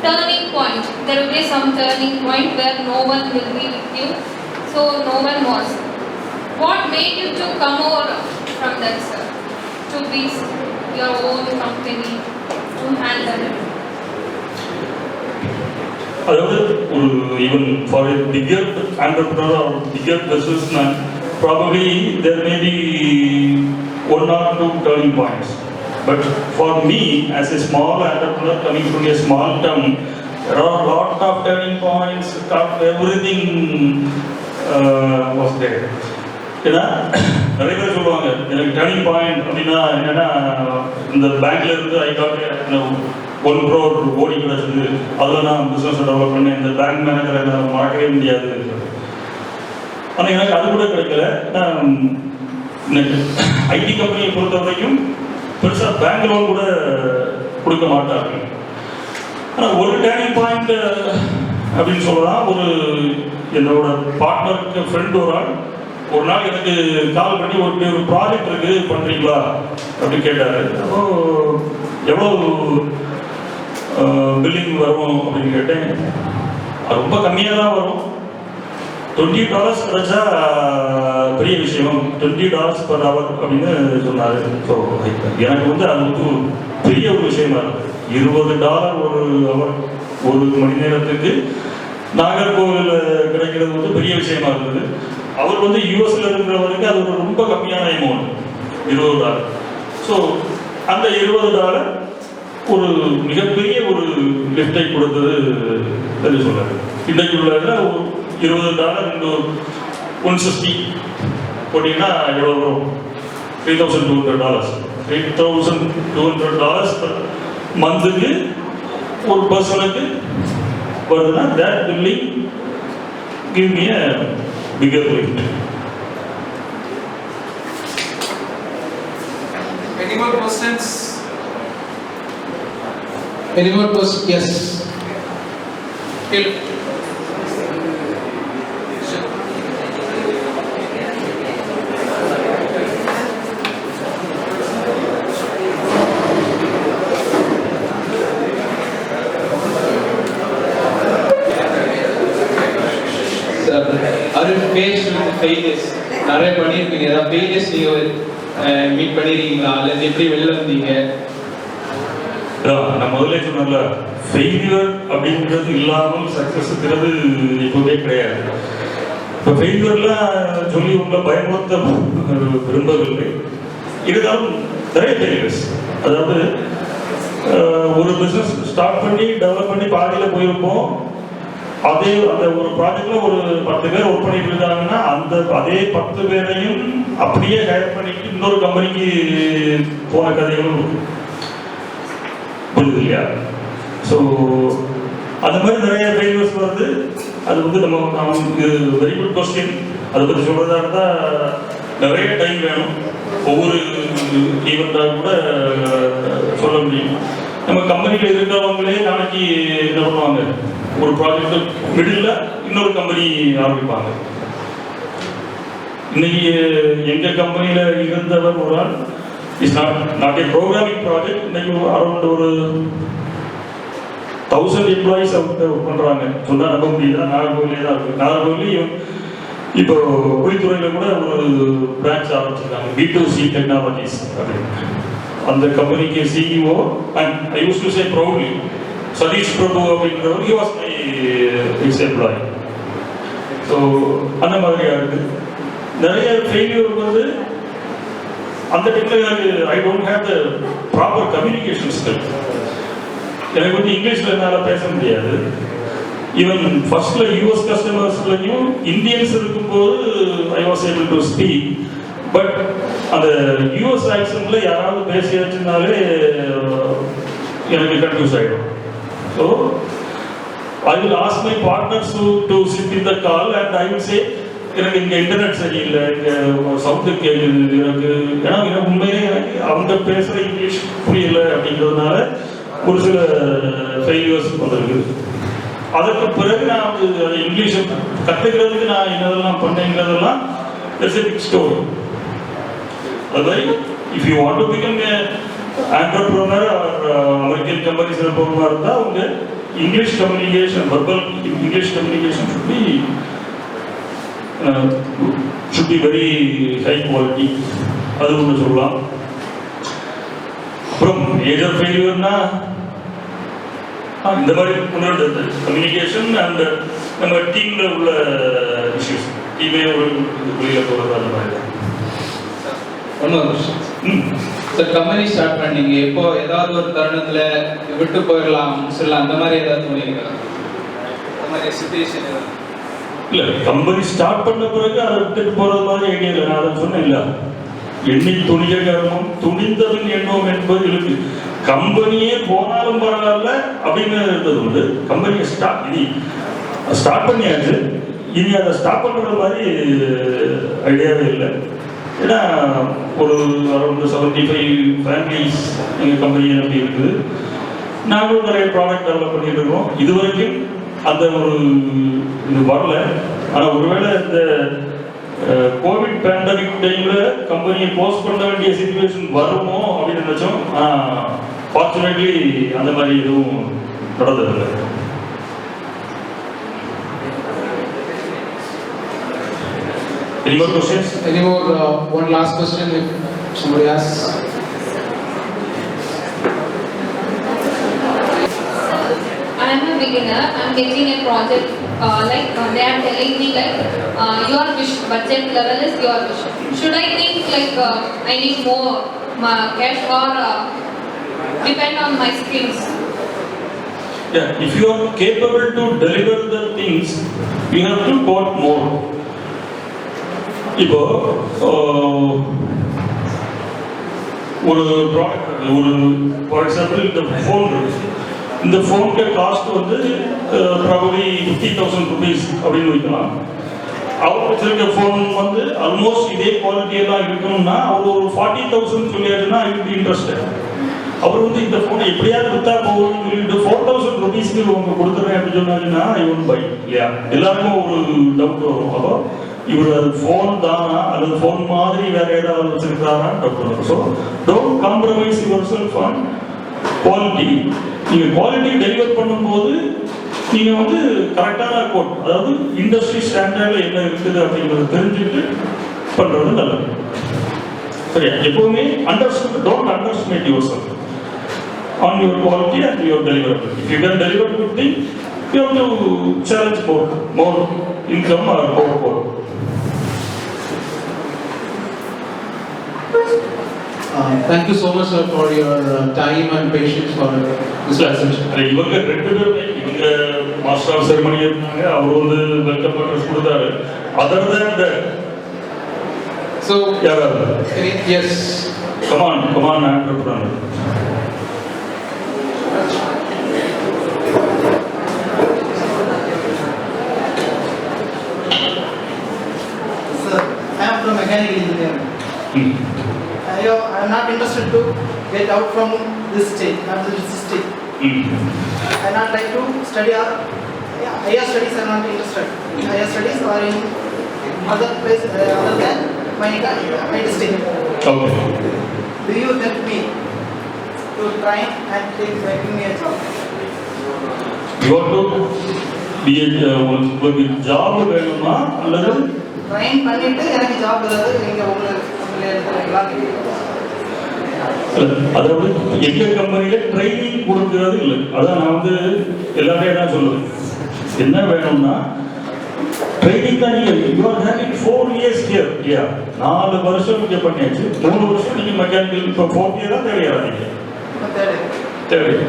turning point, there will be some turning point where no one will be with you, so no one was. What made you to come over from that, sir, to be your own company, to handle it? அதாவது ஒரு even for a bigger entrepreneur or bigger businessman, probably there may be 1 or 2 turning points. But for me, as a small entrepreneur coming from a small town, there are a lot of turning points. Everything was there. ஏன்னா நிறைய பேர் சொல்லுவாங்க எனக்கு turning point அப்படின்னா என்னன்னா, இந்த பேங்க்ல இருந்து ஐ காட் 1 crore ஓடி கிடச்சிது, அதில் நான் பிஸ்னஸ் டெவலப் பண்ணேன், இந்த பேங்க் மேனேஜரை என்னால் மறக்கவே முடியாது. ஆனால் எனக்கு அது கூட கிடைக்கல. எனக்கு ஐடி கம்பெனியை பொறுத்த வரைக்கும் பெருசாக பேங்க் லோன் கூட கொடுக்க மாட்டார்கள். ஆனால் ஒரு டேர்னிங் பாயிண்ட் அப்படின்னு சொல்லலாம். என்னோட பார்ட்னருக்கு ஃப்ரெண்ட் ஒரு நாள் எனக்கு கால் பண்ணி ஒரு ப்ராஜெக்ட் இருக்குது பண்ணுறீங்களா அப்படின்னு கேட்டார். அப்போ எவ்வளோ பில்லிங் வரும் அப்படின்னு கேட்டேன். அது ரொம்ப கம்மியாக தான் வரும், $20 கிடைச்சா பெரிய விஷயம், $20 per hour அப்படின்னு சொன்னார். ஸோ எனக்கு வந்து அது வந்து பெரிய ஒரு விஷயமா இருக்குது. $20 ஒரு அவர், ஒரு மணி நேரத்துக்கு நாகர்கோவில் கிடைக்கிறது வந்து பெரிய விஷயமா இருந்தது. அவர் வந்து யூஎஸ்ல இருக்கிறவருக்கு அது ஒரு ரொம்ப கம்மியான அமௌண்ட், $20. ஸோ அந்த $20 ஒரு மிகப்பெரிய ஒரு லிஃப்டை கொடுத்தது என்று சொன்னார். இன்றைக்கு உள்ள $20 into 160 போட்டிங்கன்னா எவ்வளோ வரும்? $3,200. $3,200 மந்த்துக்கு ஒரு பர்சனுக்கு வருதுன்னா that will give me a bigger lift. Any more questions? Any more questions? Yes. நிறைய பண்ணியிருக்கீங்க, ஏதாவது ஃபெயிலியர்ஸ் நீங்கள் மீட் பண்ணியிருக்கீங்களா, அல்லது எப்படி வெளில வந்தீங்க? நான் முதல்ல சொன்னல, ஃபெயிலியர் அப்படிங்கிறது இல்லாமல் சக்ஸஸ்ங்கிறது எப்போவே கிடையாது. இப்போ ஃபெயிலியர்லாம் சொல்லி உங்களை பயமுறுத்த விரும்பவில்லை. இருந்தாலும் நிறைய ஃபெயிலியர்ஸ், அதாவது ஒரு பிஸ்னஸ் ஸ்டார்ட் பண்ணி டெவலப் பண்ணி பாதியில் போயிருப்போம். அந்த ஒரு ப்ராஜெக்ட்ல ஒரு 10 பேர் ஒர்க் பண்ணிட்டு இருக்காங்கன்னா அதே 10 பேரையும் அப்படியே ஹையர் பண்ணிட்டு இன்னொரு கம்பெனிக்கு போன கதைகளும் புரியுது இல்லையா? ஸோ அந்த மாதிரி நிறைய ஃபெயிலியர்ஸ் வருது. அது வந்து நமக்கு வெரி குட் கொஸ்டின். அதை பற்றி சொல்றதா இருந்தால் நிறைய டைம் வேணும். ஒவ்வொரு ஈவெண்ட்டாக கூட சொல்ல முடியும். நம்ம கம்பெனியில் இருக்கிறவங்களே நாளைக்கு என்ன பண்ணுவாங்க, ஒரு ப்ராஜெக்ட் மிடில் இன்னொரு கம்பெனி ஆரம்பிப்பாங்க. இன்னைக்கு எங்கள் கம்பெனியில் இருந்தவர் ஒரு ஆள், it's not a programming project, இன்னைக்கு அரௌண்ட் ஒரு 1000 எம்ப்ளாயிஸ் அவங்க ஒர்க் பண்ணுறாங்க. சொன்னால் நம்ப முடியுதா? நாகர்கோவிலே தான் இருக்குது. நாகர்கோவிலையும் இப்போ குடித்துறையில் கூட ஒரு பிரான்ச் ஆரம்பிச்சிருக்காங்க, B2C டெக்னாலஜிஸ் அப்படின்னு. அந்த கம்பெனிக்கு CEO, and I use to say proudly, Sathish Prabhu அப்படின்றவர், he was my ex-employee. So அந்த மாதிரியாக இருக்குது. நிறைய ஃபெயிலியர் வந்து அந்த டைமில் I don't have the proper communication skill. எனக்கு வந்து இங்கிலீஷில் என்னால் பேச முடியாது. ஈவன் ஃபர்ஸ்ட்ல யூஎஸ் கஸ்டமர்ஸ்லையும் இந்தியன்ஸ் இருக்கும்போது I was able to speak. But அந்த யூஎஸ் ஆக்சன்ட்ல யாராவது பேசியாச்சுனாலே எனக்கு கன்ஃபியூஸ் ஆகிடும். So I will ask my partners to sit in the call and I will say, எனக்கு இங்கே இன்டர்நெட் சரியில்லை, இங்கே சவுண்டு கேட்குது எனக்கு, ஏன்னா எனக்கு உண்மையிலே எனக்கு அவங்க பேசுகிற இங்கிலீஷ் புரியல அப்படிங்கிறதுனால ஒரு சில ஃபெயிலியர்ஸ் வந்துருக்கு. அதற்கு பிறகு நான் வந்து இங்கிலீஷை கற்றுக்கிறதுக்கு நான் என்னதெல்லாம் பண்ணேங்கிறதெல்லாம் ஸ்டோரி. அது மாதிரி if you want to become a entrepreneur American கம்பெனிஸில் போகிறதா இருந்தால் அவங்க English communication, verbal English communication should be very high quality. அது ஒன்று சொல்லலாம். அப்புறம் மேஜர் ஃபெயிலியர்னா இந்த மாதிரி கம்யூனிகேஷன் அண்ட் நம்ம டீமில் உள்ள இஷ்யூஸ், டீமே ஒரு வெளியில் போகிறது அந்த மாதிரி. ஒன்றும் கொஸ்டின் சார், கம்பெனி ஸ்டார்ட் பண்ணீங்க, எப்போ ஏதாவது ஒரு தருணத்தில் விட்டு போயிடலாம் சொல்ல அந்த மாதிரி ஏதாவது தோணிருக்கா? அந்த மாதிரி சிச்சுவேஷன் இல்லை, கம்பெனி ஸ்டார்ட் பண்ண பிறகு அதை விட்டுட்டு போகிறது மாதிரி ஐடியா இல்லை. நான் அதை சொன்னேன் இல்லை, எண்ணி துணிக கர்மம் துணிந்தவன் எண்ணம் என்பது இருக்கு. கம்பெனியே போனாலும் பரவாயில்ல அப்படின்னு இருந்தது வந்து கம்பெனியை ஸ்டார்ட் பண்ணியாச்சு, இனி அதை ஸ்டாப் பண்ணுற மாதிரி ஐடியாவே இல்லை. ஏன்னா ஒரு அரௌண்ட் 75 ஃபேமிலிஸ் எங்கள் கம்பெனியை நம்பி இருக்குது. நாங்களும் நிறைய ப்ராடக்ட் டெவலப் பண்ணிட்டு இருக்கோம். இது வரைக்கும் அந்த ஒரு இது வரல. ஆனால் ஒருவேளை இந்த கோவிட் பேண்டமிக் டைமில் கம்பெனியை க்ளோஸ் பண்ண வேண்டிய சிச்சுவேஷன் வருமோ அப்படின்னு நினச்சோம். ஃபார்ச்சுனேட்லி அந்த மாதிரி எதுவும் நடந்ததில்லை. Any more questions? Any more? One last question if somebody asks. I am a beginner. I am getting a project. They are telling me your budget level is your wish. Should I think I need more cash or depend on my skills? Yeah, if you are capable to deliver the things, you have to quote more. இப்போ ஒரு product, ஒரு for example இந்த phone இருக்கு, இந்த ஃபோனுக்கு cost வந்து probably 50,000 rupees அப்படின்னு வைக்கலாம். அவர் வச்சிருக்க ஃபோன் வந்து ஆல்மோஸ்ட் இதே குவாலிட்டியெல்லாம் இருக்கணும்னா அவர் ஒரு 40,000 சொல்லியாச்சுன்னா ஐ வில் பி இன்ட்ரெஸ்டட். அவர் வந்து இந்த ஃபோனை எப்படியாவது விற்றா போகணும்னு சொல்லிட்டு 4,000 rupeesக்கு அவங்க கொடுத்துறேன் அப்படின்னு சொன்னாங்கன்னா ஐ ஒன்ட் பை. இல்லையா, எல்லாருக்கும் ஒரு டவுட் வரும். அப்போ இவர் அது ஃபோன் தானா அல்லது ஃபோன் மாதிரி வேற ஏதாவது வச்சிருக்காரான்னு டவுட் வரும். So don't compromise your self on quality. நீங்கள் குவாலிட்டி டெலிவர் பண்ணும்போது நீங்கள் வந்து கரெக்டான கோட், அதாவது இண்டஸ்ட்ரி ஸ்டாண்டர்டில் என்ன இருக்குது அப்படிங்கிறத தெரிஞ்சுட்டு பண்ணுறது நல்லது. சரியா, எப்பவுமே don't underestimate your self on your quality and your deliverability. If you can deliver good thing, you have to challenge more income or more. Thank you so much sir for your time and patience for this presentation. இவங்க ரெண்டு பேருமே இவங்க master of ceremony இருந்தாங்க, அவர் வந்து welcome address கொடுத்தாரு. Other than that So yes, come on entrepreneur. From mechanical engineering. I am not interested to get out from this stage, after this stage. I not like to study or higher studies. I am not interested in higher studies or in other place other than my district. Okay. Do you help me to try and take me a job? You want to be a job வேணுமா அல்லது drain பண்ணிட்டு எனக்கு job ஏதாவது நீங்கள் உங்களுக்கு எடுத்துக்கலாம். அதாவது எங்க கம்பெனியில ட்ரைனிங் கொடுக்கறது இல்லை. அதான் நான் வந்து எல்லாமே என்ன சொல்லுவேன், என்ன வேணும்னா ட்ரைனிங் தான். நீங்க you are having 4 years here. 4 வருஷம் இங்கே பண்ணியாச்சு, 3 வருஷம் நீங்க மெக்கானிக்கல். இப்போ 4th year தேர்ட் இயரா நீங்க? தேர்ட்.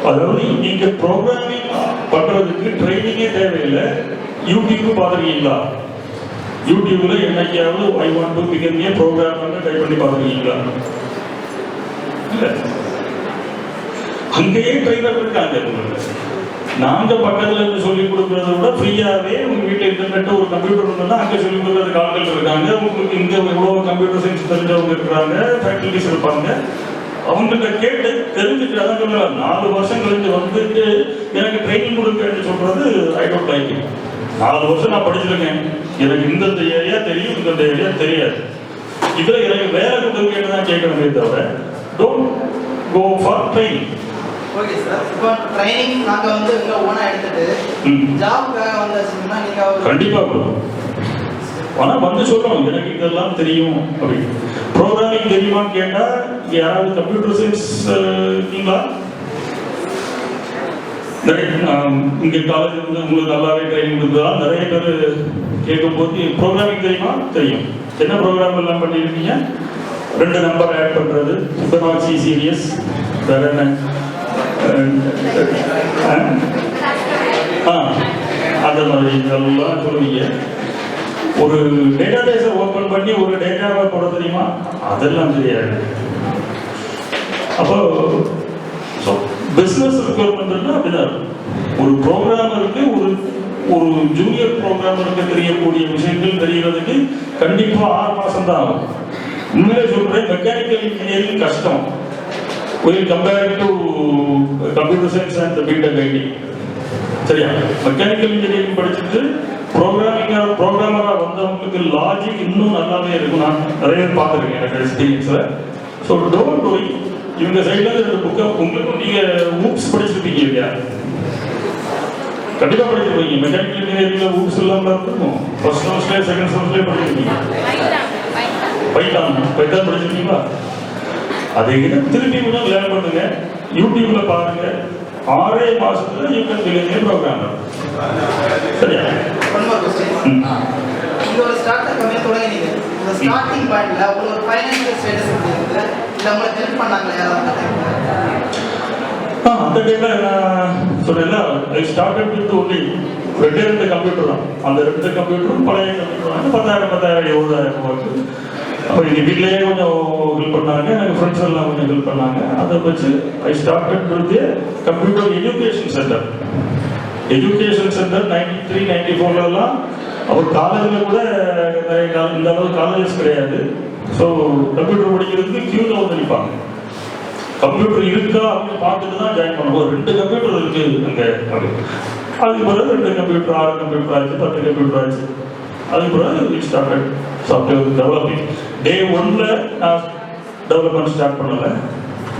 அதாவது நீங்க ப்ரோக்ராமிங் பண்றதுக்கு ட்ரைனிங்கே தேவையில்லை. யூடியூப் பார்த்துருக்கீங்களா? யூடியூப்ல என்னைக்காவது I want to become a ப்ரோக்ராமர்னு டைப் பண்ணி பார்த்துருக்கீங்களா? இல்ல. அங்கேயே ட்ரைனர் இருக்காங்க உங்களுக்கு. நாங்க பக்கத்துல இருந்து சொல்லிக் கொடுக்கறத விட ஃப்ரீயாவே உங்க வீட்டுல இன்டர்நெட் ஒரு கம்ப்யூட்டர் இருந்தா அங்க சொல்லிக் கொடுக்கறதுக்கு ஆட்கள் இருக்காங்க. உங்களுக்கு இங்க எவ்வளவு கம்ப்யூட்டர் சயின்ஸ் தெரிஞ்சவங்க இருக்கிறாங்க, ஃபேக்கல்டிஸ் இருப்பாங்க. அவங்ககிட்ட கேட்டு தெரிஞ்சுட்டு அதான் சொல்லுவாங்க. 4 வருஷம் கழிஞ்சு வந்துட்டு எனக்கு ட்ரைனிங் கொடுக்கன்னு சொல்றது ஐ டோன்ட் லைக் இட். 4 வருஷம் நான் படிச்சிருக்கேன், எனக்கு இந்த ஏரியா தெரியும், இந்த ஏரியா தெரியாது. இதுல எனக்கு வேற கொடுக்கன்னு தான் கேட்கணுமே தவிர don't go for training. Okay sir. இப்போ ட்ரைனிங் நாங்க வந்து இங்க ஓனா எடுத்துட்டு ஜாப்க்காக வந்தாச்சுன்னா நீங்க கண்டிப்பா கொடுப்போம். ஆனா வந்து சொல்றோம் எனக்கு இதெல்லாம் தெரியும் அப்படி. ப்ரோக்ராமிங் தெரியுமான்னு கேட்டா யாராவது கம்ப்யூட்டர் சயின்ஸ் இருக்கீங்களா? இங்க காலேஜ் வந்து உங்களுக்கு நல்லாவே ட்ரைனிங் கொடுத்தா நிறைய பேர் கேட்கும்போது ப்ரோக்ராமிங் தெரியுமா? தெரியும். என்ன ப்ரோக்ராம் எல்லாம் பண்ணியிருக்கீங்க? 2 நம்பர் ஆட் பண்றது, ஃபிபனாச்சி சீரியஸ், வேற என்ன அந்த மாதிரி இதெல்லாம் சொல்லுவீங்க. ஒரு டேட்டா பேஸை ஓப்பன் பண்ணி ஒரு டேட்டாவை போட தெரியுமா? அதெல்லாம் தெரியாது. அப்போ பிசினஸ் ரெக்யர்மெண்ட் அப்படிதான். ஒரு ப்ரோக்ராமருக்கு ஒரு ஜூனியர் ப்ரோக்ராமருக்கு தெரியக்கூடிய விஷயங்கள் தெரியறதுக்கு கண்டிப்பா 6 மாசம் தான் ஆகும். உண்மையிலே சொல்றேன், மெக்கானிக்கல் இன்ஜினியரிங் கஷ்டம். will compare to computer science and the BTech IT. சரியா? மெக்கானிக்கல் இன்ஜினியரிங் படிச்சுட்டு ப்ரோக்ராமரா வந்தவங்களுக்கு லாஜிக் இன்னும் நல்லாவே இருக்கும். நான் நிறைய பார்த்துருக்கேன் எனக்கு எக்ஸ்பீரியன்ஸ்ல. So don't do it. இவங்க சைட்ல இருந்து புக்கை உங்களுக்கு நீங்க ஊப்ஸ் படிச்சிருப்பீங்க இல்லையா? கண்டிப்பா படிச்சிருப்பீங்க. மெக்கானிக்கல் இன்ஜினியரிங்ல ஊப்ஸ் இல்லாம இருக்கும். ஃபர்ஸ்ட் செமஸ்டர் செகண்ட் செமஸ்டர் படிச்சிருப்பீங்க. பைத்தான் படிச்சிருக்கீங்களா? அதை திருப்பி கூட லேர்ன் பண்ணுங்க. யூடியூப்ல பாருங்க. 6 மாசத்துல you can become a programmer. சரியா? இந்த ஒரு ஸ்டார்ட் அப் கம்பெனி தொடங்கினீங்க. இந்த ஸ்டார்டிங் பாயிண்ட்ல உங்களுக்கு ஃபைனான்சியல் ஸ்டேட்டஸ் எப்படி இருக்கு? இல்ல உங்களுக்கு ஹெல்ப் பண்ணாங்களா யாராவது? அந்த டைம்ல நான் சொன்னேன்ல, I started with only 2 computer தான். அந்த 2 கம்ப்யூட்டரும் பழைய கம்ப்யூட்டர் வந்து 10,000 20,000 வருது. அப்போ எங்கள் வீட்டிலேயே கொஞ்சம் ஹெல்ப் பண்ணாங்க, எனக்கு ஃப்ரெண்ட்ஸ் எல்லாம் கொஞ்சம் ஹெல்ப் பண்ணாங்க. அதை வச்சு I started with computer education centre. Education centre 93, 94 அவர் காலேஜில் கூட இந்த அளவு காலேஜஸ் கிடையாது. ஸோ கம்ப்யூட்டர் படிக்கிறதுக்கு கியூவில் வந்து நிற்பாங்க. கம்ப்யூட்டர் இருக்கா அப்படின்னு பார்த்துட்டு தான் ஜாயின் பண்ணுவோம். 2 கம்ப்யூட்டர் இருக்கு அங்கே அப்படின்னு. அதுக்கு பிறகு 2 கம்ப்யூட்டர் 6 கம்ப்யூட்டர் ஆச்சு, 10 கம்ப்யூட்டர் ஆச்சு. அதுக்கு பிறகு ஸ்டார்டட் சாஃப்ட்வேர் டெவலப்பிங். டே 1ல நான் டெவலப்மெண்ட் ஸ்டார்ட் பண்ணல.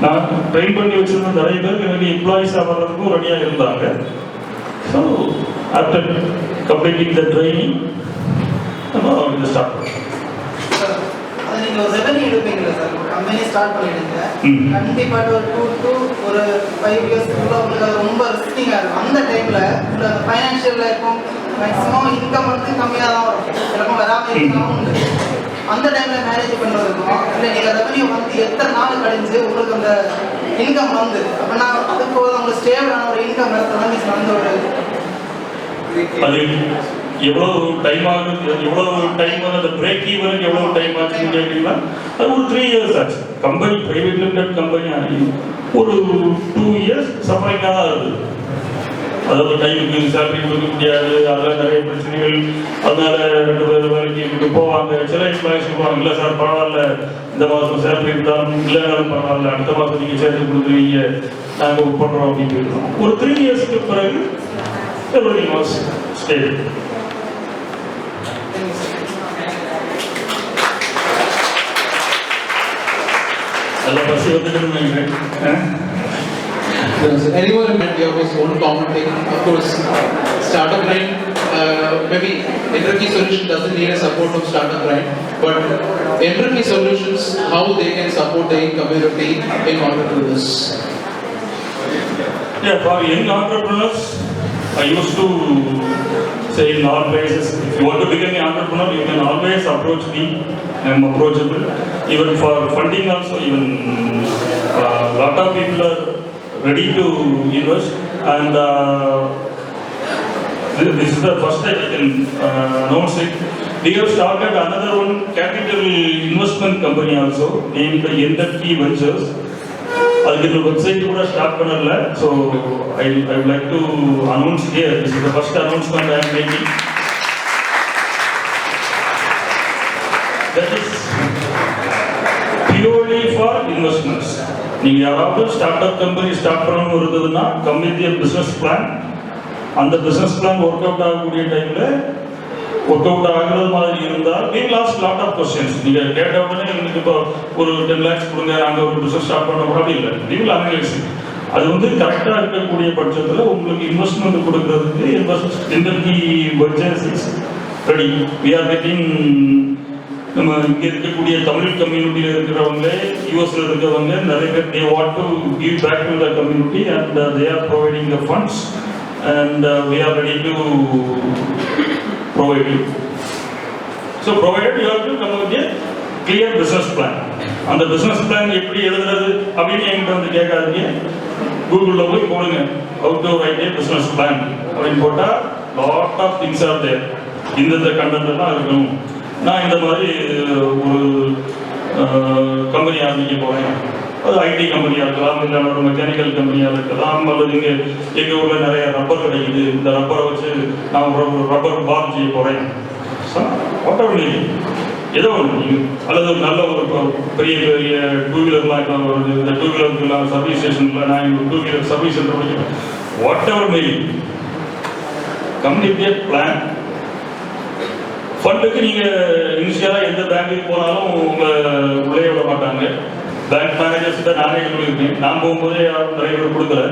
நான் ட்ரெயின் பண்ணி வச்சிருந்த நிறைய பேர் எனக்கு எம்ப்ளாயிஸாக வர்றதுக்கும் ரெடியாக இருந்தாங்க. So after completing the training நம்ம இதை ஸ்டார்ட் பண்ணோம். அது நீங்கள் ஒரு ரெவன்யூ எடுப்பீங்களா சார்? ஒரு கம்பெனி ஸ்டார்ட் பண்ணிடுங்க, கண்டிப்பாக ஒரு 2 to 5 இயர்ஸ்க்குள்ள உங்களுக்கு அது ரொம்ப ரிஸ்கிங்காக இருக்கும். அந்த டைமில் உங்களுக்கு அந்த ஃபைனான்ஷியலில் இருக்கும் மேக்ஸிமம் இன்கம் வந்து கம்மியாக தான் வரும், சிலப்பம் வராமல் இருந்தாலும் உண்டு. அந்த டைமில் மேனேஜ் பண்ணுறதுக்கும் இல்லை நீங்கள் ரெவன்யூ வந்து எத்தனை நாள் கழிஞ்சு உங்களுக்கு அந்த இன்கம் வந்து அப்படின்னா அதுக்கு உங்களுக்கு ஸ்டேபிளான ஒரு இன்கம் இடத்துல வந்து ஒரு அது எவ்வளவு டைம் ஆகுது, எவ்வளவு டைம் அந்த பிரேக் ஈவனுக்கு எவ்வளவு டைம் ஆச்சுன்னு கேட்டீங்கன்னா அது ஒரு 3 years ஆச்சு. கம்பெனி பிரைவேட் லிமிடெட் கம்பெனி ஆகி ஒரு 2 years சஃபரிங்காக தான் இருக்குது. அதாவது டைமுக்கு சேலரி கொடுக்க முடியாது, அதெல்லாம் நிறைய பிரச்சனைகள். அதனால 2 பேர் வேலைக்கு போவாங்க. சில எம்ப்ளாயிஸ் சொல்லுவாங்க, இல்லை சார் பரவாயில்ல, இந்த மாதம் சேலரி இருந்தாலும் இல்லைனாலும் பரவாயில்ல, அடுத்த மாதம் நீங்கள் சேலரி கொடுத்துருவீங்க, நாங்கள் ஒர்க் பண்ணுறோம் அப்படின்னு சொல்லுவோம். ஒரு 3 yearsக்கு பிறகு எவ்ரிதிங் வாஸ் ஸ்டேபிள். நல்லா பசி வந்துட்டு நினைக்கிறேன். Anyone in India was one common thing, of course, StartupGrind, maybe EnterkeySolutions doesn't need a support from StartupGrind, but EnterkeySolutions, how they can support the community in order to do this? Yeah, for young entrepreneurs, I used to say in all places, if you want to become an entrepreneur, you can always approach me. I am approachable. Even for funding also, even a lot of people are ready to invest. And this is the first time I can announce it. We have started another one capital investment company also, named EnterkeyVentures. அதுக்கு இந்த website கூட start பண்ணல. So I would like to announce here. This is the first announcement I am making. That is purely for investments. நீங்கள் யாராவது start up company start பண்ணணும்னு இருந்ததுன்னா come with a business plan. அந்த business plan work out ஆகக்கூடிய டைமில் work out ஆகிறது மாதிரி இருந்தால் we will ask lot of questions. நீங்கள் கேட்ட உடனே எனக்கு இப்போ ஒரு 10 lakhs கொடுங்க, நாங்கள் ஒரு பிஸ்னஸ் ஸ்டார்ட் பண்ண அப்படி இல்லை. we will analyze it. அது வந்து கரெக்டாக இருக்கக்கூடிய பட்சத்தில் உங்களுக்கு இன்வெஸ்ட்மெண்ட் கொடுக்கறதுக்கு EnterkeyVentures is ready. We are getting நம்ம இங்கே இருக்கக்கூடிய தமிழ் கம்யூனிட்டியில் இருக்கிறவங்க, யூஎஸ்ல இருக்கிறவங்க நிறைய பேர் they want to give back to the community and they are providing the funds and we are ready to provide you. So provided you have to come up with a clear business plan. அந்த business plan எப்படி எழுதுறது அப்படின்னு என்கிட்ட வந்து கேட்காதீங்க. கூகுளில் போய் போடுங்க how to write a business plan அப்படின்னு போட்டால் lot of things are there. இந்த கண்டென்ட் எல்லாம் இருக்கும். நான் இந்த மாதிரி ஒரு கம்பெனி ஆரம்பிக்க போகிறேன். அது ஐடி கம்பெனியாக இருக்கலாம், இல்லை ஒரு மெக்கானிக்கல் கம்பெனியாக இருக்கலாம், அல்லது இங்கே எங்கள் ஊரில் நிறைய ரப்பர் கிடைக்குது, இந்த ரப்பரை வச்சு நான் ஒரு ரப்பர் பால் செய்ய போகிறேன். வாட் எவர் நீங்க ஏதோ ஒன்று, அல்லது ஒரு நல்ல ஒரு பெரிய பெரிய டூ வீலர்லாம் இப்போ வருது, இந்த டூ வீலருக்கு சர்வீஸ் ஸ்டேஷனில் நான் டூ வீலர் சர்வீஸ் சென்டர் படிக்கிறேன். Whatever me complete plan. ஃபண்டுக்கு நீங்கள் இனிஷியலாக எந்த பேங்க்குக்கு போனாலும் உங்களை உள்ளே விட மாட்டாங்க. பேங்க் மேனேஜர்ஸ்கிட்ட நானே சொல்லியிருக்கேன். நான் போகும்போதே யாரும் நிறைய பேர் கொடுக்கல.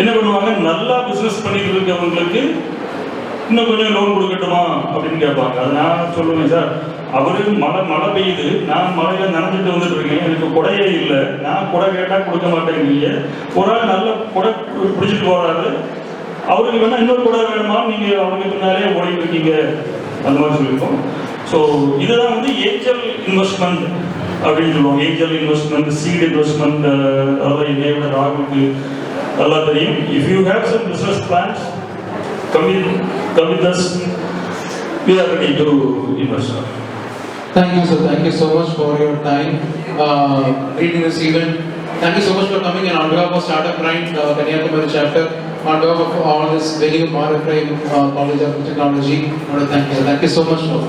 என்ன பண்ணுவாங்க, நல்லா பிஸ்னஸ் பண்ணிட்டு இருக்கவங்களுக்கு இன்னும் கொஞ்சம் லோன் கொடுக்கட்டுமா அப்படின்னு கேட்பாங்க. அது நான் சொல்லுவேன், சார் அவரு மழை பெய்யுது, நான் மழையில நனைஞ்சிட்டு வந்துட்டு இருக்கேன், எனக்கு குடையே இல்லை, நான் குடை கேட்டால் கொடுக்க மாட்டேங்கிறீங்க. ஒரு ஆள் நல்ல குடை பிடிச்சிட்டு போறாரு, அவருக்கு வேணா இன்னொரு குடை வேணுமா, நீங்கள் அவருக்கு பின்னாலே ஓடிட்டு இருக்கீங்க, அந்த மாதிரி சொல்லியிருக்கோம். ஸோ இதுதான் வந்து ஏஞ்சல் இன்வெஸ்ட்மெண்ட் அப்படின்னு சொல்லுவாங்க. ஏஞ்சல் இன்வெஸ்ட்மெண்ட், சீட் இன்வெஸ்ட்மெண்ட், அதாவது என்னையோட ராகுலுக்கு நல்லா தெரியும். If you have some business plans, come with us, we are ready to invest. Thank you, sir. Thank you so much for your time leading this event. Thank you so much for coming in on behalf of StartupGrind, Kanniyakumari chapter, on behalf of all this venue, Premier Fireside College of Technology. I want to thank you. Thank you so much for